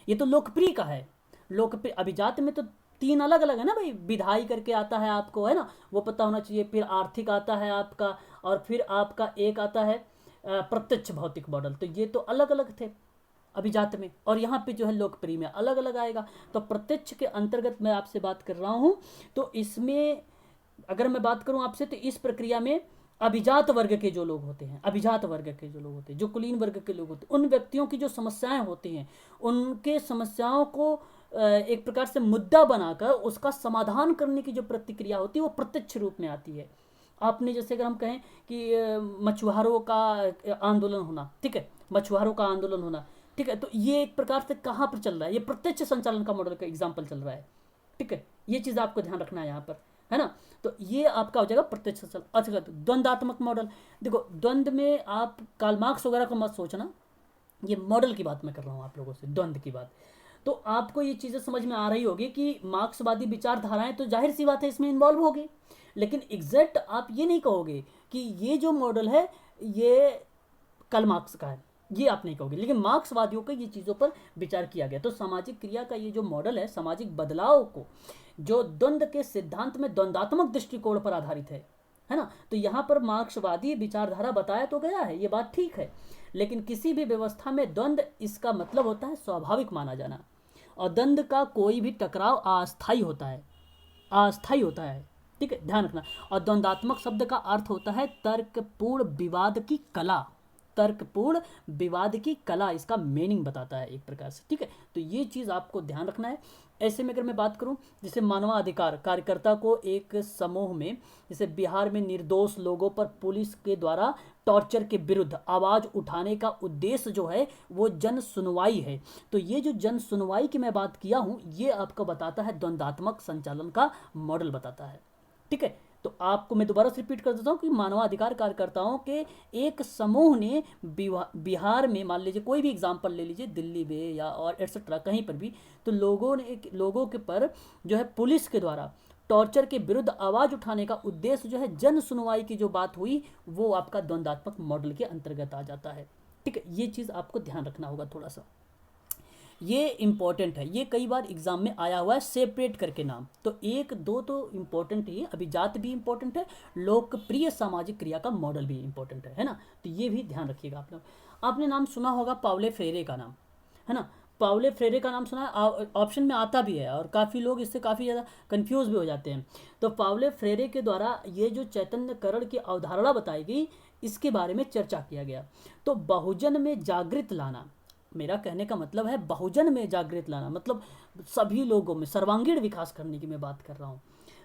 ये तो लोकप्रिय का है। लोकप्रिय, अभिजात में तो 3 अलग अलग है ना भाई, विधायी करके आता है आपको, है ना, वो पता होना चाहिए। फिर आर्थिक आता है आपका, और फिर आपका एक आता है प्रत्यक्ष भौतिक मॉडल। तो ये तो अलग अलग थे अभिजात में, और यहाँ पे जो है लोकप्रिय में अलग अलग आएगा। तो प्रत्यक्ष के अंतर्गत मैं आपसे बात कर रहा हूँ। तो इसमें अगर मैं बात करूँ आपसे, तो इस प्रक्रिया में अभिजात वर्ग के जो लोग होते हैं, अभिजात वर्ग के जो लोग होते हैं, जो कुलीन वर्ग के लोग होते हैं, उन व्यक्तियों की जो समस्याएं होती हैं, उनके समस्याओं को एक प्रकार से मुद्दा बनाकर उसका समाधान करने की जो प्रतिक्रिया होती है वो प्रत्यक्ष रूप में आती है। आपने जैसे अगर हम कहें कि मछुआरों का आंदोलन होना, ठीक है, मछुआरों का आंदोलन होना, ठीक है, तो ये एक प्रकार से कहाँ पर चल रहा है, ये प्रत्यक्ष संचालन का मॉडल का एग्जाम्पल चल रहा है, ठीक है। ये चीज़ आपको ध्यान रखना है यहाँ पर, है ना। तो ये आपका हो जाएगा प्रत्यक्ष संचालन। अच्छा, तो द्वंद्वात्मक मॉडल, देखो द्वंद्व में आप कार्ल मार्क्स वगैरह को मत सोचना, ये मॉडल की बात मैं कर रहा हूँ आप लोगों से, द्वंद्व की बात। तो आपको ये चीज़ें समझ में आ रही होगी कि मार्क्सवादी विचारधाराएं तो जाहिर सी बात है इसमें इन्वॉल्व होगी, लेकिन एग्जैक्ट आप ये नहीं कहोगे कि ये जो मॉडल है ये कार्ल मार्क्स का है, ये आप नहीं कहोगे, लेकिन मार्क्सवादियों के ये चीज़ों पर विचार किया गया। तो सामाजिक क्रिया का ये जो मॉडल है, सामाजिक बदलाव को जो द्वंद्व के सिद्धांत में द्वंद्वात्मक दृष्टिकोण पर आधारित है ना। तो यहाँ पर मार्क्सवादी विचारधारा बताया तो गया है, ये बात ठीक है, लेकिन किसी भी व्यवस्था में द्वंद्व इसका मतलब होता है स्वाभाविक माना जाना, और द्वंद्व का कोई भी टकराव अस्थायी होता है, अस्थायी होता है, ठीक है, ध्यान रखना। और द्वंद्वात्मक शब्द का अर्थ होता है तर्कपूर्ण विवाद की कला, तर्कपूर्ण विवाद की कला इसका मीनिंग बताता है एक प्रकार से, ठीक है। तो ये चीज़ आपको ध्यान रखना है। ऐसे में अगर मैं बात करूं, जैसे मानवाधिकार कार्यकर्ता को एक समूह में, जैसे बिहार में निर्दोष लोगों पर पुलिस के द्वारा टॉर्चर के विरुद्ध आवाज़ उठाने का उद्देश्य जो है वो जन सुनवाई है। तो ये जो जन सुनवाई की मैं बात किया हूँ, ये आपको बताता है द्वंद्वात्मक संचालन का मॉडल बताता है, ठीक है। तो आपको मैं दोबारा से रिपीट कर देता हूँ कि मानवाधिकार कार्यकर्ताओं के एक समूह ने बिहार में, मान लीजिए कोई भी एग्जाम्पल ले लीजिए, दिल्ली में या और एटसेट्रा कहीं पर भी, तो लोगों के पर जो है पुलिस के द्वारा टॉर्चर के विरुद्ध आवाज़ उठाने का उद्देश्य जो है जन सुनवाई की जो बात हुई, वो आपका द्वंद्वात्मक मॉडल के अंतर्गत आ जाता है, ठीक है। ये चीज़ आपको ध्यान रखना होगा थोड़ा सा, ये इम्पॉर्टेंट है, ये कई बार एग्जाम में आया हुआ है सेपरेट करके नाम। तो एक दो तो इम्पॉर्टेंट ही है, अभिजात भी इम्पॉर्टेंट है, लोकप्रिय सामाजिक क्रिया का मॉडल भी इम्पॉर्टेंट है ना। तो ये भी ध्यान रखिएगा आप लोग। आपने नाम सुना होगा पाउलो फ्रेरे का नाम, है ना, पाउलो फ्रेरे का नाम सुना है, ऑप्शन में आता भी है, और काफ़ी लोग इससे काफ़ी ज़्यादा कंफ्यूज भी हो जाते हैं। तो पाउलो फ्रेरे के द्वारा ये जो चैतन्यकरण की अवधारणा बताई गई, इसके बारे में चर्चा किया गया। तो बहुजन में जागृत लाना, मेरा कहने का मतलब है बहुजन में जागृत लाना, मतलब सभी लोगों में सर्वांगीण विकास करने की मैं बात कर रहा हूँ।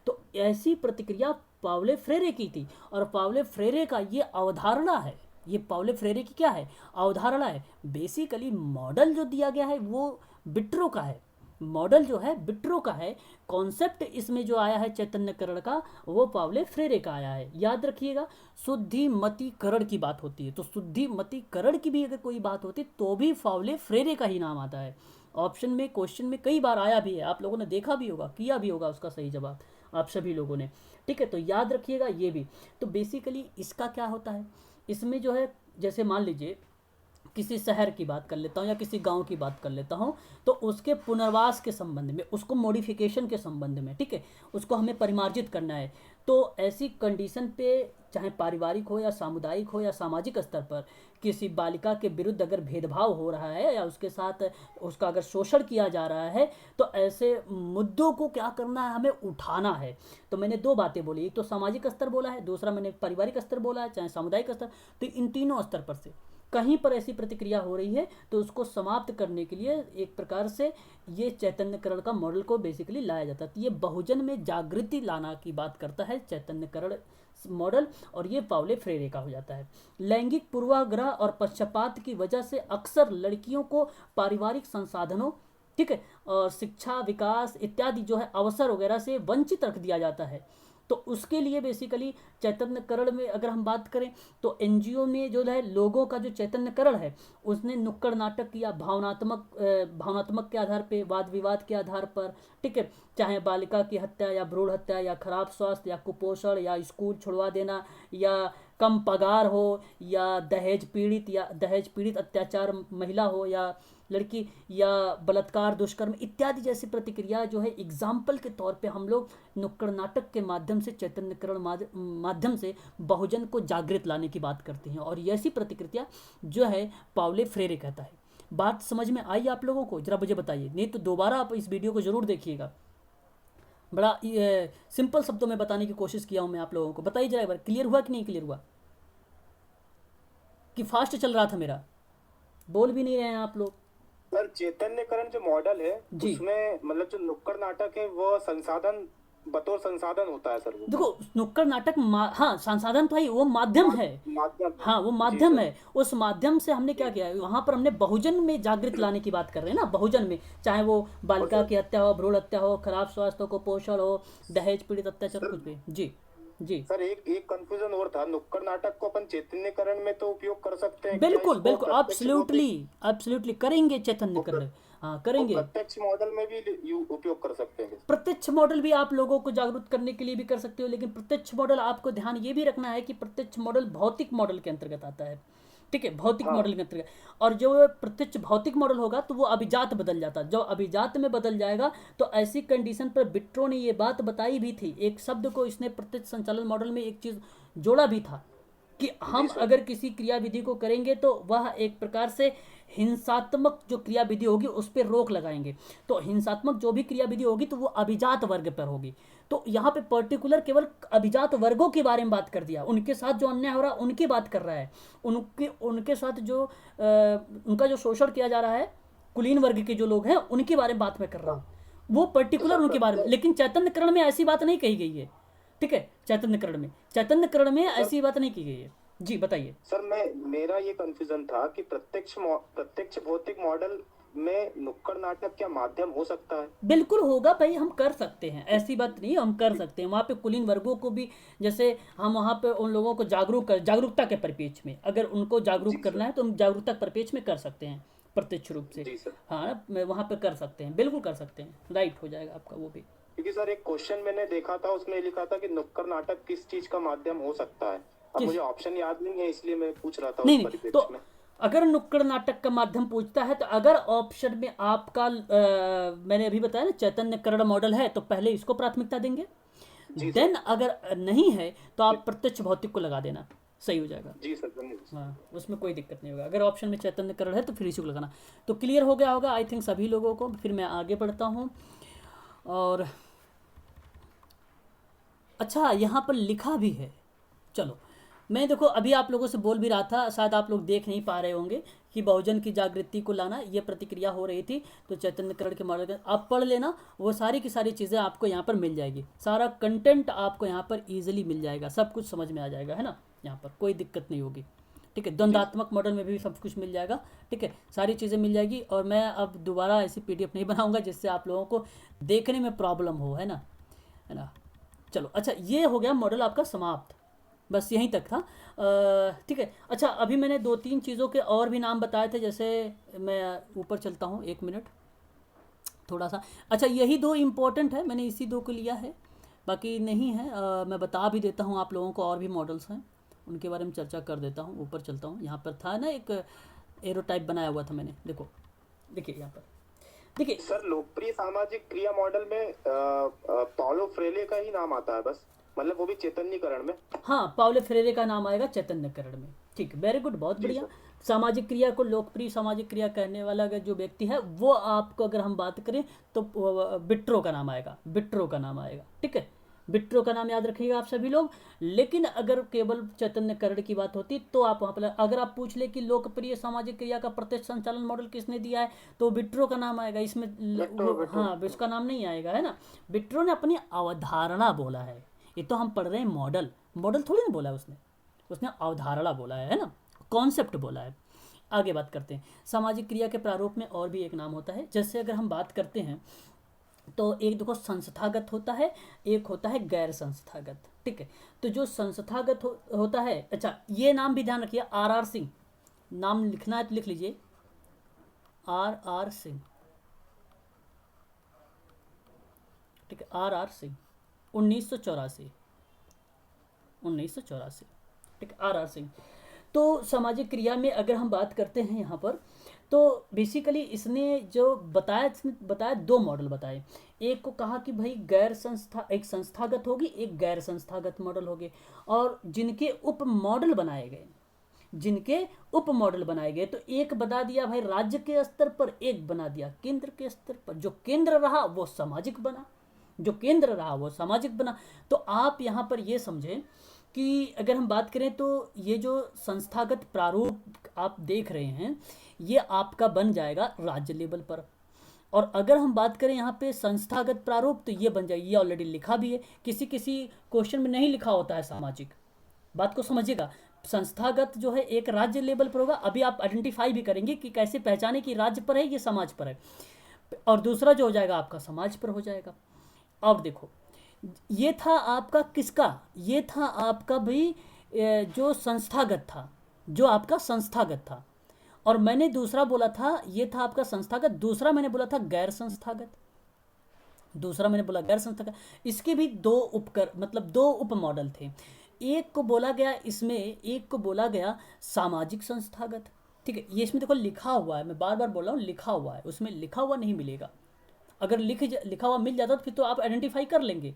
तो ऐसी प्रतिक्रिया पाउलो फ्रेरे की थी, और पाउलो फ्रेरे का ये अवधारणा है, ये पाउलो फ्रेरे की क्या है, अवधारणा है। बेसिकली मॉडल जो दिया गया है वो विट्रो का है, मॉडल जो है विट्रो का है, कॉन्सेप्ट इसमें जो आया है चैतन्यकरण का वो पाउलो फ्रेरे का आया है। याद रखिएगा, शुद्धिमतीकरण की बात होती है, तो शुद्धिमतीकरण की भी अगर कोई बात होती तो भी पाउलो फ्रेरे का ही नाम आता है। ऑप्शन में, क्वेश्चन में कई बार आया भी है, आप लोगों ने देखा भी होगा, किया भी होगा उसका सही जवाब आप सभी लोगों ने, ठीक है। तो याद रखिएगा ये भी। तो बेसिकली इसका क्या होता है, इसमें जो है, जैसे मान लीजिए किसी शहर की बात कर लेता हूँ या किसी गांव की बात कर लेता हूँ, तो उसके पुनर्वास के संबंध में, उसको मॉडिफिकेशन के संबंध में, ठीक है, उसको हमें परिमार्जित करना है। तो ऐसी कंडीशन पे, चाहे पारिवारिक हो या सामुदायिक हो या सामाजिक स्तर पर, किसी बालिका के विरुद्ध अगर भेदभाव हो रहा है या उसके साथ उसका अगर शोषण किया जा रहा है, तो ऐसे मुद्दों को क्या करना है, हमें उठाना है। तो मैंने दो बातें बोली, एक तो सामाजिक स्तर बोला है, दूसरा मैंने पारिवारिक स्तर बोला है, चाहे सामुदायिक स्तर। तो इन तीनों स्तर पर से कहीं पर ऐसी प्रतिक्रिया हो रही है, तो उसको समाप्त करने के लिए एक प्रकार से ये चैतन्यकरण का मॉडल को बेसिकली लाया जाता है। तो ये बहुजन में जागृति लाना की बात करता है चैतन्यकरण मॉडल, और ये पाउलो फ्रेरे का हो जाता है। लैंगिक पूर्वाग्रह और पक्षपात की वजह से अक्सर लड़कियों को पारिवारिक संसाधनों, ठीक है, और शिक्षा, विकास इत्यादि जो है अवसर वगैरह से वंचित रख दिया जाता है। तो उसके लिए बेसिकली चैतन्यकरण में अगर हम बात करें, तो एनजीओ में जो है लोगों का जो चैतन्यकरण है, उसने नुक्कड़ नाटक किया, भावनात्मक के आधार पे, वाद विवाद के आधार पर, ठीक है, चाहे बालिका की हत्या या भ्रूण हत्या या खराब स्वास्थ्य या कुपोषण या स्कूल छुड़वा देना या कम पगार हो या दहेज पीड़ित अत्याचार महिला हो या लड़की या बलात्कार, दुष्कर्म इत्यादि जैसी प्रतिक्रिया जो है एग्जाम्पल के तौर पे हम लोग नुक्कड़ नाटक के माध्यम से, चैतन्यकरण माध्यम से बहुजन को जागृत लाने की बात करते हैं। और ऐसी प्रतिक्रिया जो है पाउले फ्रेरे कहता है। बात समझ में आई आप लोगों को? जरा मुझे बताइए, नहीं तो दोबारा आप इस वीडियो को ज़रूर देखिएगा। बड़ा सिंपल शब्दों में बताने की कोशिश किया हूँ मैं आप लोगों को। बताइए जरा एक बार, क्लियर हुआ कि नहीं क्लियर हुआ, कि फास्ट चल रहा था मेरा? बोल भी नहीं रहे हैं आप लोग। सर चैतन्यकरण जो मॉडल है जी। उसमें मतलब जो नुक्कड़ नाटक है वो संसाधन, बतौर संसाधन होता है सर वो। देखो नुक्कड़ नाटक हाँ संसाधन तो है, वो माध्यम है। माध्यम। हाँ वो माध्यम है। उस माध्यम से हमने क्या किया है, वहाँ पर हमने बहुजन में जागृत लाने की बात कर रहे हैं ना, बहुजन में, चाहे वो बालिका की हत्या हो, भ्रूण हत्या हो, खराब स्वास्थ्य हो, कुपोषण हो, दहेज पीड़ित अत्याचार, कुछ भी। जी जी सर एक कंफ्यूजन और था, नुक्कड़ नाटक को अपन चैतन्यकरण में तो उपयोग कर सकते हैं, बिल्कुल क्या बिल्कुल, इसको एब्सोल्युटली एब्सोल्युटली करेंगे चैतन्यकरण, हाँ करेंगे। प्रत्यक्ष मॉडल में भी उपयोग कर सकते हैं? प्रत्यक्ष मॉडल भी आप लोगों को जागरूक करने के लिए भी कर सकते हो, लेकिन प्रत्यक्ष मॉडल आपको ध्यान ये भी रखना है कि प्रत्यक्ष मॉडल भौतिक मॉडल के अंतर्गत आता है, ठीक है, भौतिक मॉडल के अंतर्गत। और जो प्रत्यक्ष भौतिक मॉडल होगा तो वो अभिजात बदल जाता, जो अभिजात में बदल जाएगा तो ऐसी कंडीशन पर बिट्रो ने ये बात बताई भी थी, एक शब्द को इसने प्रत्यक्ष संचालन मॉडल में एक चीज जोड़ा भी था कि हम अगर किसी क्रियाविधि को करेंगे तो वह एक प्रकार से हिंसात्मक जो क्रियाविधि होगी उस पर रोक लगाएंगे। तो हिंसात्मक जो भी क्रियाविधि होगी तो वो अभिजात वर्ग पर होगी। तो यहाँ पे पर्टिकुलर केवल अभिजात वर्गों के बारे में बात कर दिया, उनके साथ जो अन्याय हो रहा है उनकी बात कर रहा है, उनके साथ जो उनका जो शोषण किया जा रहा है, कुलीन वर्ग के जो लोग हैं उनके बारे में बात मैं कर रहा हूँ, वो पर्टिकुलर उनके बारे में। लेकिन चैतन्यकरण में ऐसी बात नहीं कही गई है, ठीक है, चैतन्यकरण में ऐसी बात नहीं की गई है। जी बताइए सर। मेरा ये कंफ्यूजन था कि प्रत्यक्ष भौतिक मॉडल में नुक्कड़ नाटक क्या माध्यम हो सकता है? बिल्कुल होगा भाई, हम कर सकते हैं, ऐसी बात नहीं, हम कर सकते हैं। वहाँ पे कुलीन वर्गों को भी, जैसे हम वहाँ पे उन लोगों को जागरूकता के परिपेक्ष में, अगर उनको जागरूक करना है तो हम जागरूकता के परिपेक्ष में कर सकते हैं प्रत्यक्ष रूप से। हाँ वहाँ पे कर सकते हैं, बिल्कुल कर सकते हैं, राइट हो जाएगा आपका वो भी। क्योंकि सर एक क्वेश्चन मैंने देखा था, उसमें लिखा था कि नुक्कड़ नाटक किस चीज का माध्यम हो सकता है। अब मुझे ऑप्शन याद नहीं है इसलिए मैं पूछ रहा था। नहीं तो अगर नुक्कड़ नाटक का माध्यम पूछता है तो अगर ऑप्शन में आपका मैंने अभी बताया ना चैतन्यकरण मॉडल है तो पहले इसको प्राथमिकता देंगे, देन अगर नहीं है तो आप प्रत्यक्ष भौतिक को लगा देना, सही हो जाएगा। जी सर धन्यवाद। हाँ उसमें कोई दिक्कत नहीं होगा। अगर ऑप्शन में चैतन्यकरण है तो फिर इसी को लगाना। तो क्लियर हो गया होगा आई थिंक सभी लोगों को। फिर मैं आगे बढ़ता हूँ। और अच्छा यहाँ पर लिखा भी है, चलो मैं देखो अभी आप लोगों से बोल भी रहा था, शायद आप लोग देख नहीं पा रहे होंगे कि बहुजन की जागृति को लाना, ये प्रतिक्रिया हो रही थी। तो चैतन्यकरण के मॉडल आप पढ़ लेना, वो सारी की सारी चीज़ें आपको यहाँ पर मिल जाएगी, सारा कंटेंट आपको यहाँ पर ईजिली मिल जाएगा, सब कुछ समझ में आ जाएगा, है ना, यहाँ पर कोई दिक्कत नहीं होगी, ठीक है। द्वंद्वात्मक मॉडल में भी सब कुछ मिल जाएगा, ठीक है, सारी चीज़ें मिल जाएगी। और मैं अब दोबारा ऐसी PDF नहीं बनाऊँगा जिससे आप लोगों को देखने में प्रॉब्लम हो, है ना। चलो अच्छा ये हो गया मॉडल आपका समाप्त, बस यहीं तक था, ठीक है। अच्छा अभी मैंने 2-3 चीज़ों के और भी नाम बताए थे, जैसे मैं ऊपर चलता हूँ 1 मिनट थोड़ा सा। अच्छा यही 2 इम्पोर्टेंट है, मैंने इसी 2 को लिया है, बाकी नहीं है। मैं बता भी देता हूँ आप लोगों को, और भी मॉडल्स हैं उनके बारे में चर्चा कर देता हूँ। ऊपर चलता हूँ, यहाँ पर था ना एक एरो टाइप बनाया हुआ था मैंने, देखिए यहाँ पर देखिए सर। लोकप्रिय सामाजिक क्रिया मॉडल में पाउलो फ्रेले का ही नाम आता है बस, मतलब वो भी चैतन्यकरण में। हाँ पाउलो फ्रेरे का नाम आएगा चैतन्यकरण में, ठीक, वेरी गुड, बहुत बढ़िया। सामाजिक क्रिया को लोकप्रिय सामाजिक क्रिया कहने वाला अगर जो व्यक्ति है वो आपको अगर हम बात करें तो बिट्रो का नाम आएगा, ठीक है, बिट्रो का नाम याद रखिएगा आप सभी लोग। लेकिन अगर केवल चैतन्यकरण की बात होती तो आप वहाँ पर अगर आप पूछ ले कि लोकप्रिय सामाजिक क्रिया का प्रत्यक्ष संचालन मॉडल किसने दिया है तो बिट्रो का नाम आएगा, इसमें हाँ इसका नाम नहीं आएगा, है ना। बिट्रो ने अपनी अवधारणा बोला है, ये तो हम पढ़ रहे हैं मॉडल थोड़ी ना बोला है उसने अवधारणा बोला है ना, कॉन्सेप्ट बोला है। आगे बात करते हैं। सामाजिक क्रिया के प्रारूप में और भी एक नाम होता है, जैसे अगर हम बात करते हैं तो एक देखो संस्थागत होता है, एक होता है गैर संस्थागत, ठीक है। तो जो संस्थागत होता है, अच्छा ये नाम भी ध्यान रखिए, RR सिंह नाम लिखना है तो लिख लीजिए, RR सिंह, ठीक है, RR सिंह 1984, ठीक है, RR सिंह। तो सामाजिक क्रिया में अगर हम बात करते हैं यहाँ पर तो बेसिकली इसने जो बताया, इसने बताया 2 मॉडल बताए। एक को कहा कि भाई एक संस्थागत होगी, एक गैर संस्थागत मॉडल होगी, और जिनके उप मॉडल बनाए गए, तो एक बता दिया भाई राज्य के स्तर पर, एक बना दिया केंद्र के स्तर पर। जो केंद्र रहा वो सामाजिक बना। तो आप यहाँ पर ये समझें कि अगर हम बात करें तो ये जो संस्थागत प्रारूप आप देख रहे हैं, ये आपका बन जाएगा राज्य लेवल पर। और अगर हम बात करें यहाँ पे संस्थागत प्रारूप, तो ये बन जाएगी, ये ऑलरेडी लिखा भी है, किसी क्वेश्चन में नहीं लिखा होता है सामाजिक, बात को समझिएगा। संस्थागत जो है एक राज्य लेवल पर होगा, अभी आप आइडेंटिफाई भी करेंगे कि कैसे पहचाने कि राज्य पर है ये समाज पर है, और दूसरा जो हो जाएगा आपका समाज पर हो जाएगा। अब देखो, ये था आपका किसका, ये था आपका भाई जो संस्थागत था, और मैंने दूसरा बोला था, ये था आपका संस्थागत, दूसरा मैंने बोला था गैर संस्थागत। इसके भी 2 उप मॉडल थे। एक को बोला गया सामाजिक संस्थागत, ठीक है। ये इसमें देखो लिखा हुआ है, मैं बार बार बोल रहा हूँ, लिखा हुआ है, उसमें लिखा हुआ नहीं मिलेगा। अगर लिखा हुआ मिल जाता तो फिर तो आप आइडेंटिफाई कर लेंगे।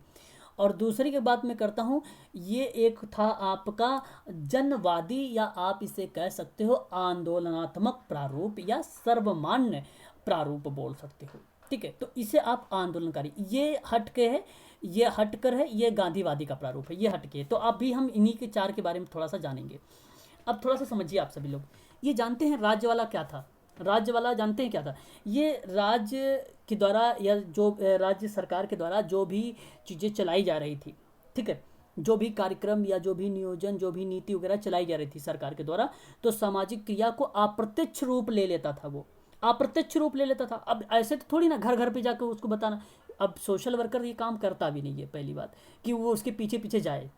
और दूसरी की बात मैं करता हूँ, ये एक था आपका जनवादी, या आप इसे कह सकते हो आंदोलनात्मक प्रारूप, या सर्वमान्य प्रारूप बोल सकते हो, ठीक है। तो इसे आप आंदोलनकारी, ये हटकर है, ये गांधीवादी का प्रारूप है, ये हटके। तो अब भी हम इन्हीं के 4 के बारे में थोड़ा सा जानेंगे। अब थोड़ा सा समझिए आप सभी लोग, ये जानते हैं राज्य वाला क्या था? जानते हैं क्या था? ये राज्य के द्वारा, या जो राज्य सरकार के द्वारा जो भी चीज़ें चलाई जा रही थी, ठीक है, जो भी कार्यक्रम या जो भी नियोजन, जो भी नीति वगैरह चलाई जा रही थी सरकार के द्वारा, तो सामाजिक क्रिया को अप्रत्यक्ष रूप ले लेता था अब ऐसे तो थोड़ी ना घर घर पे जाकर उसको बताना। अब सोशल वर्कर ये काम करता भी नहीं है, पहली बात कि वो उसके पीछे पीछे जाए,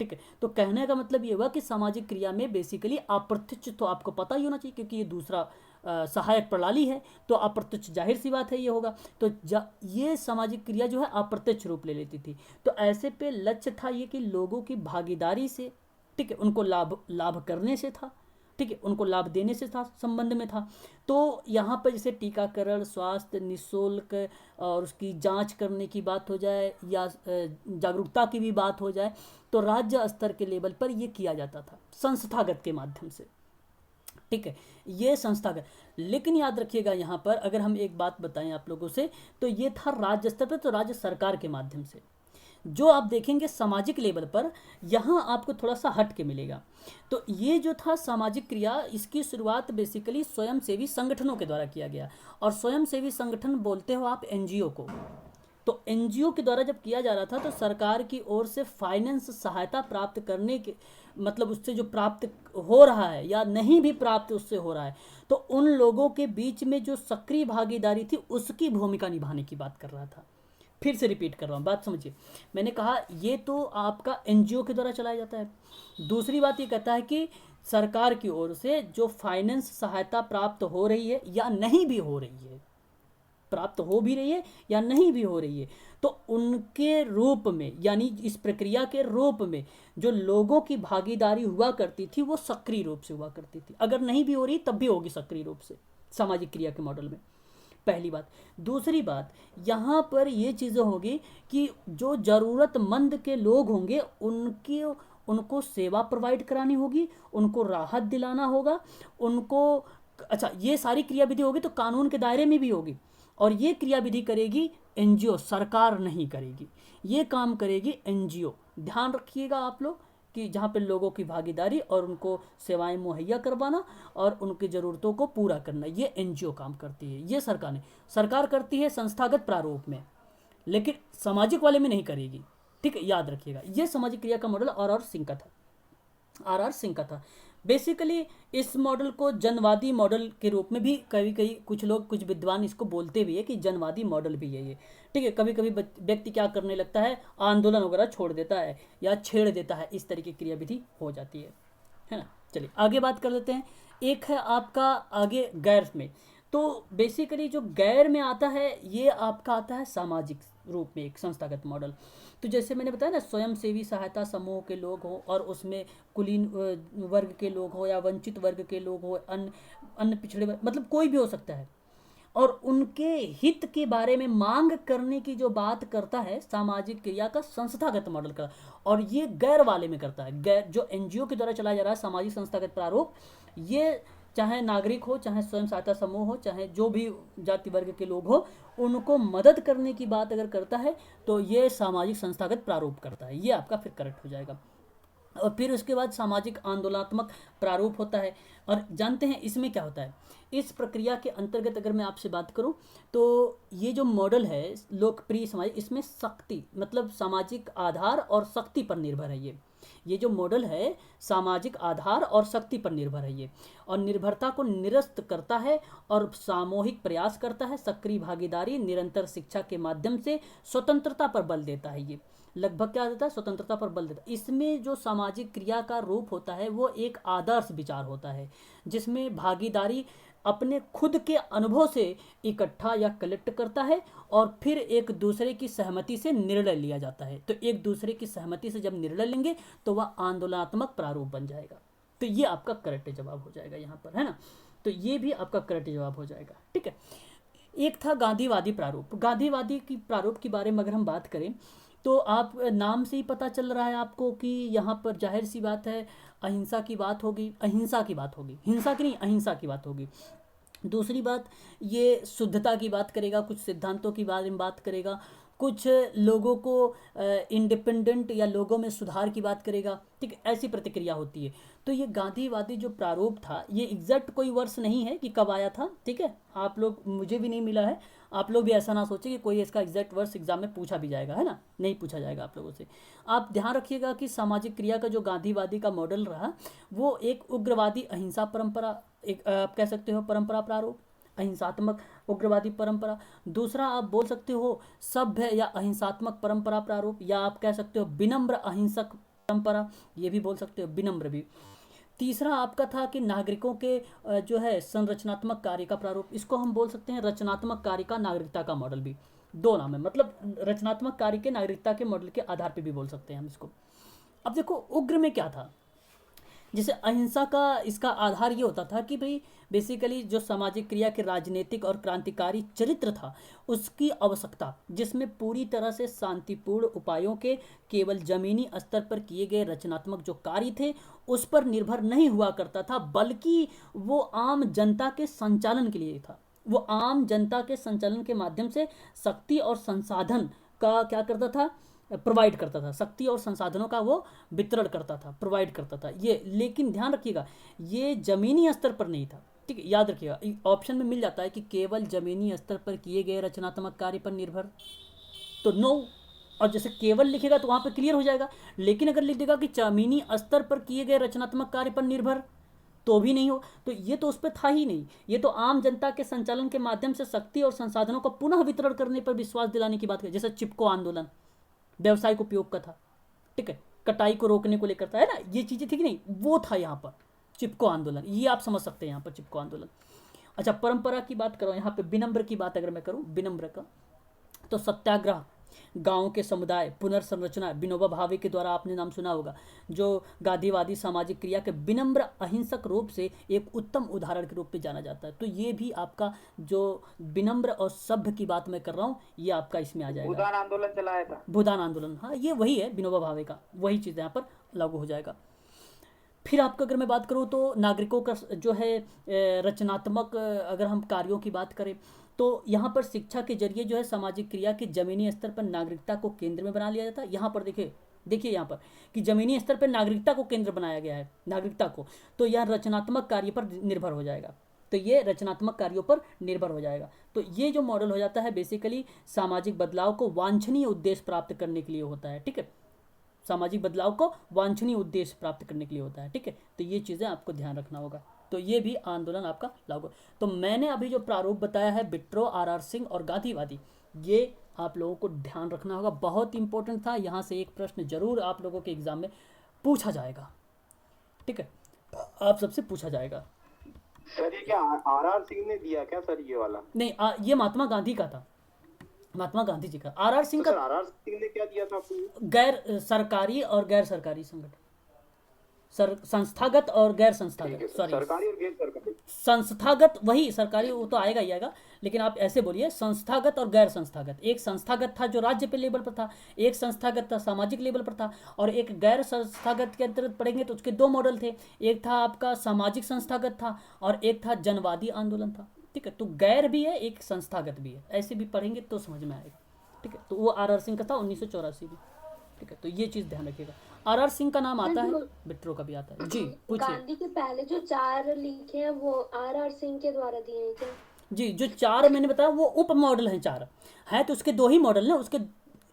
ठीक है। तो कहने का मतलब ये हुआ कि सामाजिक क्रिया में बेसिकली अप्रत्यक्ष तो आपको पता ही होना चाहिए, क्योंकि ये दूसरा सहायक प्रणाली है, तो अप्रत्यक्ष जाहिर सी बात है ये होगा। तो ये सामाजिक क्रिया जो है अप्रत्यक्ष रूप ले लेती थी। तो ऐसे पे लक्ष्य था ये कि लोगों की भागीदारी से, ठीक है, उनको लाभ करने से था, ठीक है, उनको लाभ देने से था, संबंध में था। तो यहाँ पर जैसे टीकाकरण, स्वास्थ्य, निःशुल्क और उसकी जांच करने की बात हो जाए, या जागरूकता की भी बात हो जाए, तो राज्य स्तर के लेवल पर ये किया जाता था संस्थागत के माध्यम से, ठीक है, ये संस्थागत। लेकिन याद रखिएगा यहाँ पर अगर हम एक बात बताएं आप लोगों से, तो ये था राज्य स्तर पर, तो राज्य सरकार के माध्यम से। जो आप देखेंगे सामाजिक लेवल पर, यहाँ आपको थोड़ा सा हट के मिलेगा। तो ये जो था सामाजिक क्रिया, इसकी शुरुआत बेसिकली स्वयंसेवी संगठनों के द्वारा किया गया। और स्वयंसेवी संगठन बोलते हो आप एनजीओ को। तो एनजीओ के द्वारा जब किया जा रहा था, तो सरकार की ओर से फाइनेंस सहायता प्राप्त करने के मतलब उससे जो प्राप्त हो रहा है या नहीं भी प्राप्त उससे हो रहा है, तो उन लोगों के बीच में जो सक्रिय भागीदारी थी उसकी भूमिका निभाने की बात कर रहा था। फिर से रिपीट कर रहा हूँ, बात समझिए। मैंने कहा ये तो आपका एनजीओ के द्वारा चलाया जाता है। दूसरी बात ये कहता है कि सरकार की ओर से जो फाइनेंस सहायता प्राप्त हो रही है या नहीं भी हो रही है, प्राप्त हो भी रही है या नहीं भी हो रही है, तो उनके रूप में, यानी इस प्रक्रिया के रूप में जो लोगों की भागीदारी हुआ करती थी वो सक्रिय रूप से हुआ करती थी। अगर नहीं भी हो रही तब भी होगी सक्रिय रूप से सामाजिक क्रिया के मॉडल में, पहली बात। दूसरी बात, यहाँ पर ये चीज़ें होगी कि जो ज़रूरतमंद के लोग होंगे उनको सेवा प्रोवाइड करानी होगी, उनको राहत दिलाना होगा, उनको, अच्छा, ये सारी क्रियाविधि होगी तो कानून के दायरे में भी होगी। और ये क्रियाविधि करेगी एनजीओ, सरकार नहीं करेगी, ये काम करेगी एनजीओ। ध्यान रखिएगा आप लोग कि जहाँ पे लोगों की भागीदारी और उनको सेवाएं मुहैया करवाना और उनकी ज़रूरतों को पूरा करना, ये एनजीओ काम करती है। ये सरकार करती है संस्थागत प्रारूप में, लेकिन सामाजिक वाले में नहीं करेगी, ठीक है, याद रखिएगा। ये सामाजिक क्रिया का मॉडल आर सिंह का था। बेसिकली इस मॉडल को जनवादी मॉडल के रूप में भी कभी कुछ लोग, कुछ विद्वान इसको बोलते भी है कि जनवादी मॉडल भी है ये, ठीक है। कभी कभी व्यक्ति क्या करने लगता है, आंदोलन वगैरह छोड़ देता है या छेड़ देता है, इस तरीके की क्रियाविधि हो जाती है ना। चलिए आगे बात कर लेते हैं। एक है आपका आगे गैर में, तो बेसिकली जो गैर में आता है ये आपका आता है सामाजिक रूप में एक संस्थागत मॉडल। तो जैसे मैंने बताया ना, स्वयंसेवी सहायता समूह के लोग हों और उसमें कुलीन वर्ग के लोग हो या वंचित वर्ग के लोग हो, अन्य पिछड़े वर्ग, मतलब कोई भी हो सकता है, और उनके हित के बारे में मांग करने की जो बात करता है सामाजिक क्रिया का संस्थागत मॉडल का, और ये गैर वाले में करता है। गैर जो एनजीओ के द्वारा चलाया जा रहा है सामाजिक संस्थागत प्रारूप, ये चाहे नागरिक हो, चाहे स्वयं सहायता समूह हो, चाहे जो भी जाति वर्ग के लोग हो, उनको मदद करने की बात अगर करता है तो ये सामाजिक संस्थागत प्रारूप करता है। ये आपका फिर करेक्ट हो जाएगा। और फिर उसके बाद सामाजिक आंदोलनात्मक प्रारूप होता है। और जानते हैं इसमें क्या होता है, इस प्रक्रिया के अंतर्गत अगर मैं आपसे बात करूं तो ये जो मॉडल है लोकप्रिय समाज, इसमें शक्ति मतलब सामाजिक आधार और शक्ति पर निर्भर है। ये जो मॉडल है सामाजिक आधार और शक्ति पर निर्भर है ये, और निर्भरता को निरस्त करता है और सामूहिक प्रयास करता है, सक्रिय भागीदारी, निरंतर शिक्षा के माध्यम से स्वतंत्रता पर बल देता है। ये लगभग क्या देता है, स्वतंत्रता पर बल देता है। इसमें जो सामाजिक क्रिया का रूप होता है वो एक आदर्श विचार होता है, जिसमें भागीदारी अपने खुद के अनुभव से इकट्ठा या कलेक्ट करता है और फिर एक दूसरे की सहमति से निर्णय लिया जाता है। तो एक दूसरे की सहमति से जब निर्णय लेंगे तो वह आंदोलनात्मक प्रारूप बन जाएगा। तो ये आपका करेक्ट जवाब हो जाएगा यहाँ पर, है ना। तो ये भी आपका करेक्ट जवाब हो जाएगा, ठीक है। एक था गांधीवादी प्रारूप। गांधीवादी की प्रारूप के बारे में अगर हम बात करें तो आप नाम से ही पता चल रहा है आपको कि यहाँ पर जाहिर सी बात है अहिंसा की बात होगी, हिंसा की नहीं अहिंसा की बात होगी। दूसरी बात, ये शुद्धता की बात करेगा, कुछ सिद्धांतों की बारे में बात करेगा, कुछ लोगों को इंडिपेंडेंट या लोगों में सुधार की बात करेगा, ठीक, ऐसी प्रतिक्रिया होती है। तो ये गांधीवादी जो प्रारूप था, ये एग्जैक्ट कोई वर्ष नहीं है कि कब आया था, ठीक है। आप लोग, मुझे भी नहीं मिला है, आप लोग भी ऐसा ना सोचें कि कोई इसका एग्जैक्ट वर्ष एग्जाम में पूछा भी जाएगा, है ना, नहीं पूछा जाएगा आप लोगों से। आप ध्यान रखिएगा कि सामाजिक क्रिया का जो गांधीवादी का मॉडल रहा वो एक उग्रवादी अहिंसा परंपरा, एक आप कह सकते हो परंपरा प्रारूप, अहिंसात्मक उग्रवादी परंपरा। दूसरा आप बोल सकते हो सभ्य या अहिंसात्मक परंपरा प्रारूप, या आप कह सकते हो विनम्र अहिंसक परंपरा, ये भी बोल सकते हो, विनम्र भी। तीसरा आपका था कि नागरिकों के जो है संरचनात्मक कार्य का प्रारूप, इसको हम बोल सकते हैं रचनात्मक कार्य का नागरिकता का मॉडल भी। दो नाम है, मतलब रचनात्मक कार्य के नागरिकता के मॉडल के आधार पर भी बोल सकते हैं हम इसको। अब देखो उग्र में क्या था, जैसे अहिंसा का इसका आधार ये होता था कि भाई बेसिकली जो सामाजिक क्रिया के राजनीतिक और क्रांतिकारी चरित्र था उसकी आवश्यकता, जिसमें पूरी तरह से शांतिपूर्ण उपायों के केवल जमीनी स्तर पर किए गए रचनात्मक जो कार्य थे उस पर निर्भर नहीं हुआ करता था, बल्कि वो आम जनता के संचालन के लिए था। वो आम जनता के संचालन के माध्यम से शक्ति और संसाधन का क्या करता था, प्रोवाइड करता था, शक्ति और संसाधनों का वो वितरण करता था, प्रोवाइड करता था ये। लेकिन ध्यान रखिएगा ये जमीनी स्तर पर नहीं था, ठीक है, याद रखिएगा। ऑप्शन में मिल जाता है कि केवल जमीनी स्तर पर किए गए रचनात्मक कार्य पर निर्भर, तो नो। और जैसे केवल लिखेगा तो वहाँ पे क्लियर हो जाएगा, लेकिन अगर लिख देगा कि जमीनी स्तर पर किए गए रचनात्मक कार्य पर निर्भर, तो भी नहीं हो। तो ये तो उस पर था ही नहीं, ये तो आम जनता के संचालन के माध्यम से शक्ति और संसाधनों का पुनः वितरण करने पर विश्वास दिलाने की बात है। जैसे चिपको आंदोलन व्यवसायिक उपयोग का था, ठीक है, कटाई को रोकने को लेकर था, है ना, ये चीजें ठीक नहीं, वो था यहाँ पर चिपको आंदोलन, ये आप समझ सकते हैं यहाँ पर चिपको आंदोलन। अच्छा, परंपरा की बात करो, यहाँ पे विनम्र की बात अगर मैं करूँ, विनम्र का तो सत्याग्रह, गांव के समुदाय पुनर्संरचना, विनोबा भावे के द्वारा आपने नाम सुना होगा, जो गांधीवादी सामाजिक क्रिया के विनम्र अहिंसक रूप से एक उत्तम उदाहरण के रूप में जाना जाता है। तो ये भी आपका जो विनम्र और सभ्य की बात मैं कर रहा हूँ ये आपका इसमें आ जाएगा। भूदान आंदोलन चलाया था, भूदान आंदोलन, हाँ ये वही है विनोबा भावे का, वही चीज़ यहाँ पर लागू हो जाएगा। फिर आपका अगर मैं बात करूँ तो नागरिकों का जो है रचनात्मक अगर हम कार्यों की बात करें तो यहाँ पर शिक्षा के जरिए जो है सामाजिक क्रिया के जमीनी स्तर पर नागरिकता को केंद्र में बना लिया जाता है। यहाँ पर देखिए यहाँ पर कि जमीनी स्तर पर नागरिकता को केंद्र बनाया गया है, नागरिकता को, तो यह रचनात्मक कार्य पर निर्भर हो जाएगा। तो ये रचनात्मक कार्यों पर निर्भर हो जाएगा। तो ये जो मॉडल हो जाता है बेसिकली सामाजिक बदलाव को वांछनीय उद्देश्य प्राप्त करने के लिए होता है, ठीक है, सामाजिक बदलाव को वांछनीय उद्देश्य प्राप्त करने के लिए होता है, ठीक है। तो ये चीज़ें आपको ध्यान रखना होगा। तो ये भी आंदोलन आपका लागू। तो मैंने अभी जो प्रारूप बताया है विट्रो, आर सिंह और गांधीवादी, ये आप लोगों को ध्यान रखना होगा, बहुत इंपॉर्टेंट था। यहाँ से एक प्रश्न जरूर आप लोगों के एग्जाम में पूछा जाएगा, ठीक है, आप सबसे पूछा जाएगा। सर ये क्या आर सिंह ने दिया क्या सर ये वाला? नहीं ये महात्मा गांधी का था, महात्मा गांधी जी का। आर सिंह तो का सर आर सिंह ने क्या दिया था आपको? गैर सरकारी और गैर सरकारी संगठन, संस्थागत और गैर ठीक संस्थागत, है सर, सॉरी सरकारी और गैर सरकारी। संस्थागत, वही सरकारी वो तो आएगा ही आएगा, लेकिन आप ऐसे बोलिए संस्थागत और गैर संस्थागत। एक संस्थागत था जो राज्य पे लेवल पर था, एक संस्थागत था सामाजिक लेवल पर था, और एक गैर संस्थागत के अंतर्गत पढ़ेंगे तो उसके दो मॉडल थे, एक था आपका सामाजिक संस्थागत था और एक था जनवादी आंदोलन था। ठीक है, तो गैर भी है एक संस्थागत भी है, ऐसे भी पढ़ेंगे तो समझ में आएगा। ठीक है, तो वो आर सिंह का था 1984 में। ठीक है, तो ये चीज़ ध्यान रखिएगा। आर सिंह का नाम आता है, विट्रो का भी आता है। जी पूछिए। गांधी के पहले जो 4 लिखे हैं वो आर सिंह के द्वारा दिए हैं क्या? जी, जो 4 मैंने बताया वो उप मॉडल हैं, 4 हैं तो उसके 2 ही मॉडल हैं, उसके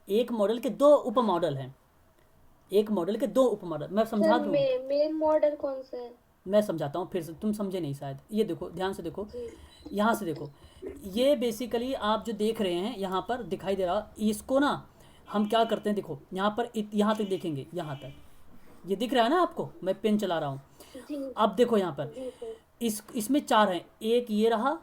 एक मॉडल के 2 उप मॉडल हैं, एक मॉडल के 2 उप मॉडल। मैं समझा सर दूँ, मेन मॉडल कौन सा है? मैं समझाता हूँ फिर से, तुम समझे नहीं शायद। ये देखो ध्यान से देखो, यहाँ से देखो, ये बेसिकली आप जो देख रहे हैं यहाँ पर दिखाई दे रहा, इसको ना हम क्या करते हैं, देखो यहाँ पर यहाँ तक देखेंगे, यहाँ तक ये दिख रहा है ना आपको, मैं पेन चला रहा हूँ। जी अब देखो यहाँ पर जी सर। इसमें 4 हैं, एक ये रहा,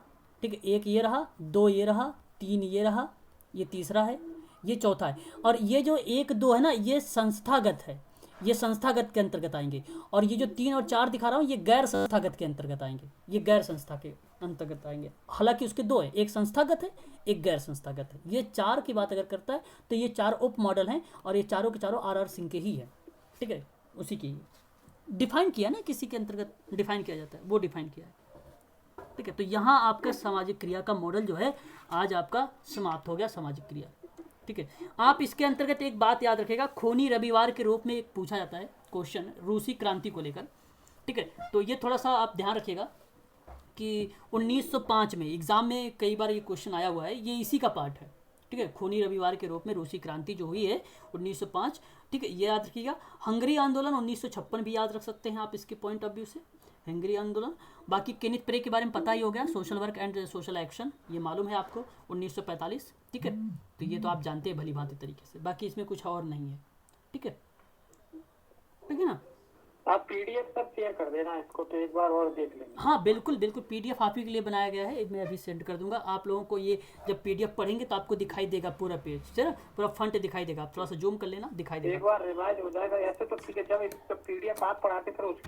ठीक है, एक ये रहा, 2 ये रहा, 3 ये रहा, ये तीसरा है, ये चौथा है, और ये जो 1 2 है ना ये संस्थागत है, ये संस्थागत के अंतर्गत आएंगे, और ये जो 3 और 4 दिखा रहा हूँ ये गैर संस्थागत के अंतर्गत आएंगे, ये गैर संस्था के अंतर्गत आएंगे। हालांकि उसके 2 है, एक संस्थागत है एक गैर संस्थागत है। ये 4 की बात अगर करता है तो ये 4 उप मॉडल हैं, और ये चारों के चारों आर सिंह के ही है। ठीक है, उसी की डिफाइन किया ना, किसी के अंतर्गत डिफाइन किया जाता है, वो डिफाइन किया है। ठीक है, तो यहाँ आपका सामाजिक क्रिया का मॉडल जो है आज आपका समाप्त हो गया, सामाजिक क्रिया। ठीक है, आप इसके अंतर्गत एक बात याद रखेगा, खूनी रविवार के रूप में एक पूछा जाता है क्वेश्चन रूसी क्रांति को लेकर। ठीक है, तो ये थोड़ा सा आप ध्यान रखिएगा कि 1905 में एग्जाम में कई बार ये क्वेश्चन आया हुआ है, ये इसी का पार्ट है। ठीक है, खूनी रविवार के रूप में रूसी क्रांति जो हुई है 1905, ठीक है, ये याद रखिएगा। हंगरी आंदोलन 1956 भी याद रख सकते हैं आप इसके पॉइंट ऑफ व्यू से, हंगरी आंदोलन। बाकी केनिथ प्रे के बारे में पता ही हो गया, social work and social action, ये मालूम है आपको, 1945। ठीक है, तो ये तो आप जानते हैं भली भांति तरीके से, बाकी इसमें कुछ और नहीं है। ठीक है, ठीक है ना। आप पीडीएफ पर शेयर कर देना इसको, तो एक बार और देख लेंगे। हाँ बिल्कुल बिल्कुल, पीडीएफ आप ही के लिए बनाया गया है, मैं अभी सेंड कर दूंगा आप लोगों को। ये जब पीडीएफ पढ़ेंगे तो आपको दिखाई देगा पूरा पेज, चलो पूरा फ्रंट दिखाई देगा, आप थोड़ा सा जूम कर लेना, दिखाई एक देगा। बार रिवाइज हो जाएगा ऐसे तो ठीक है। जब पीडीएफ आप पढ़ाते थे उसके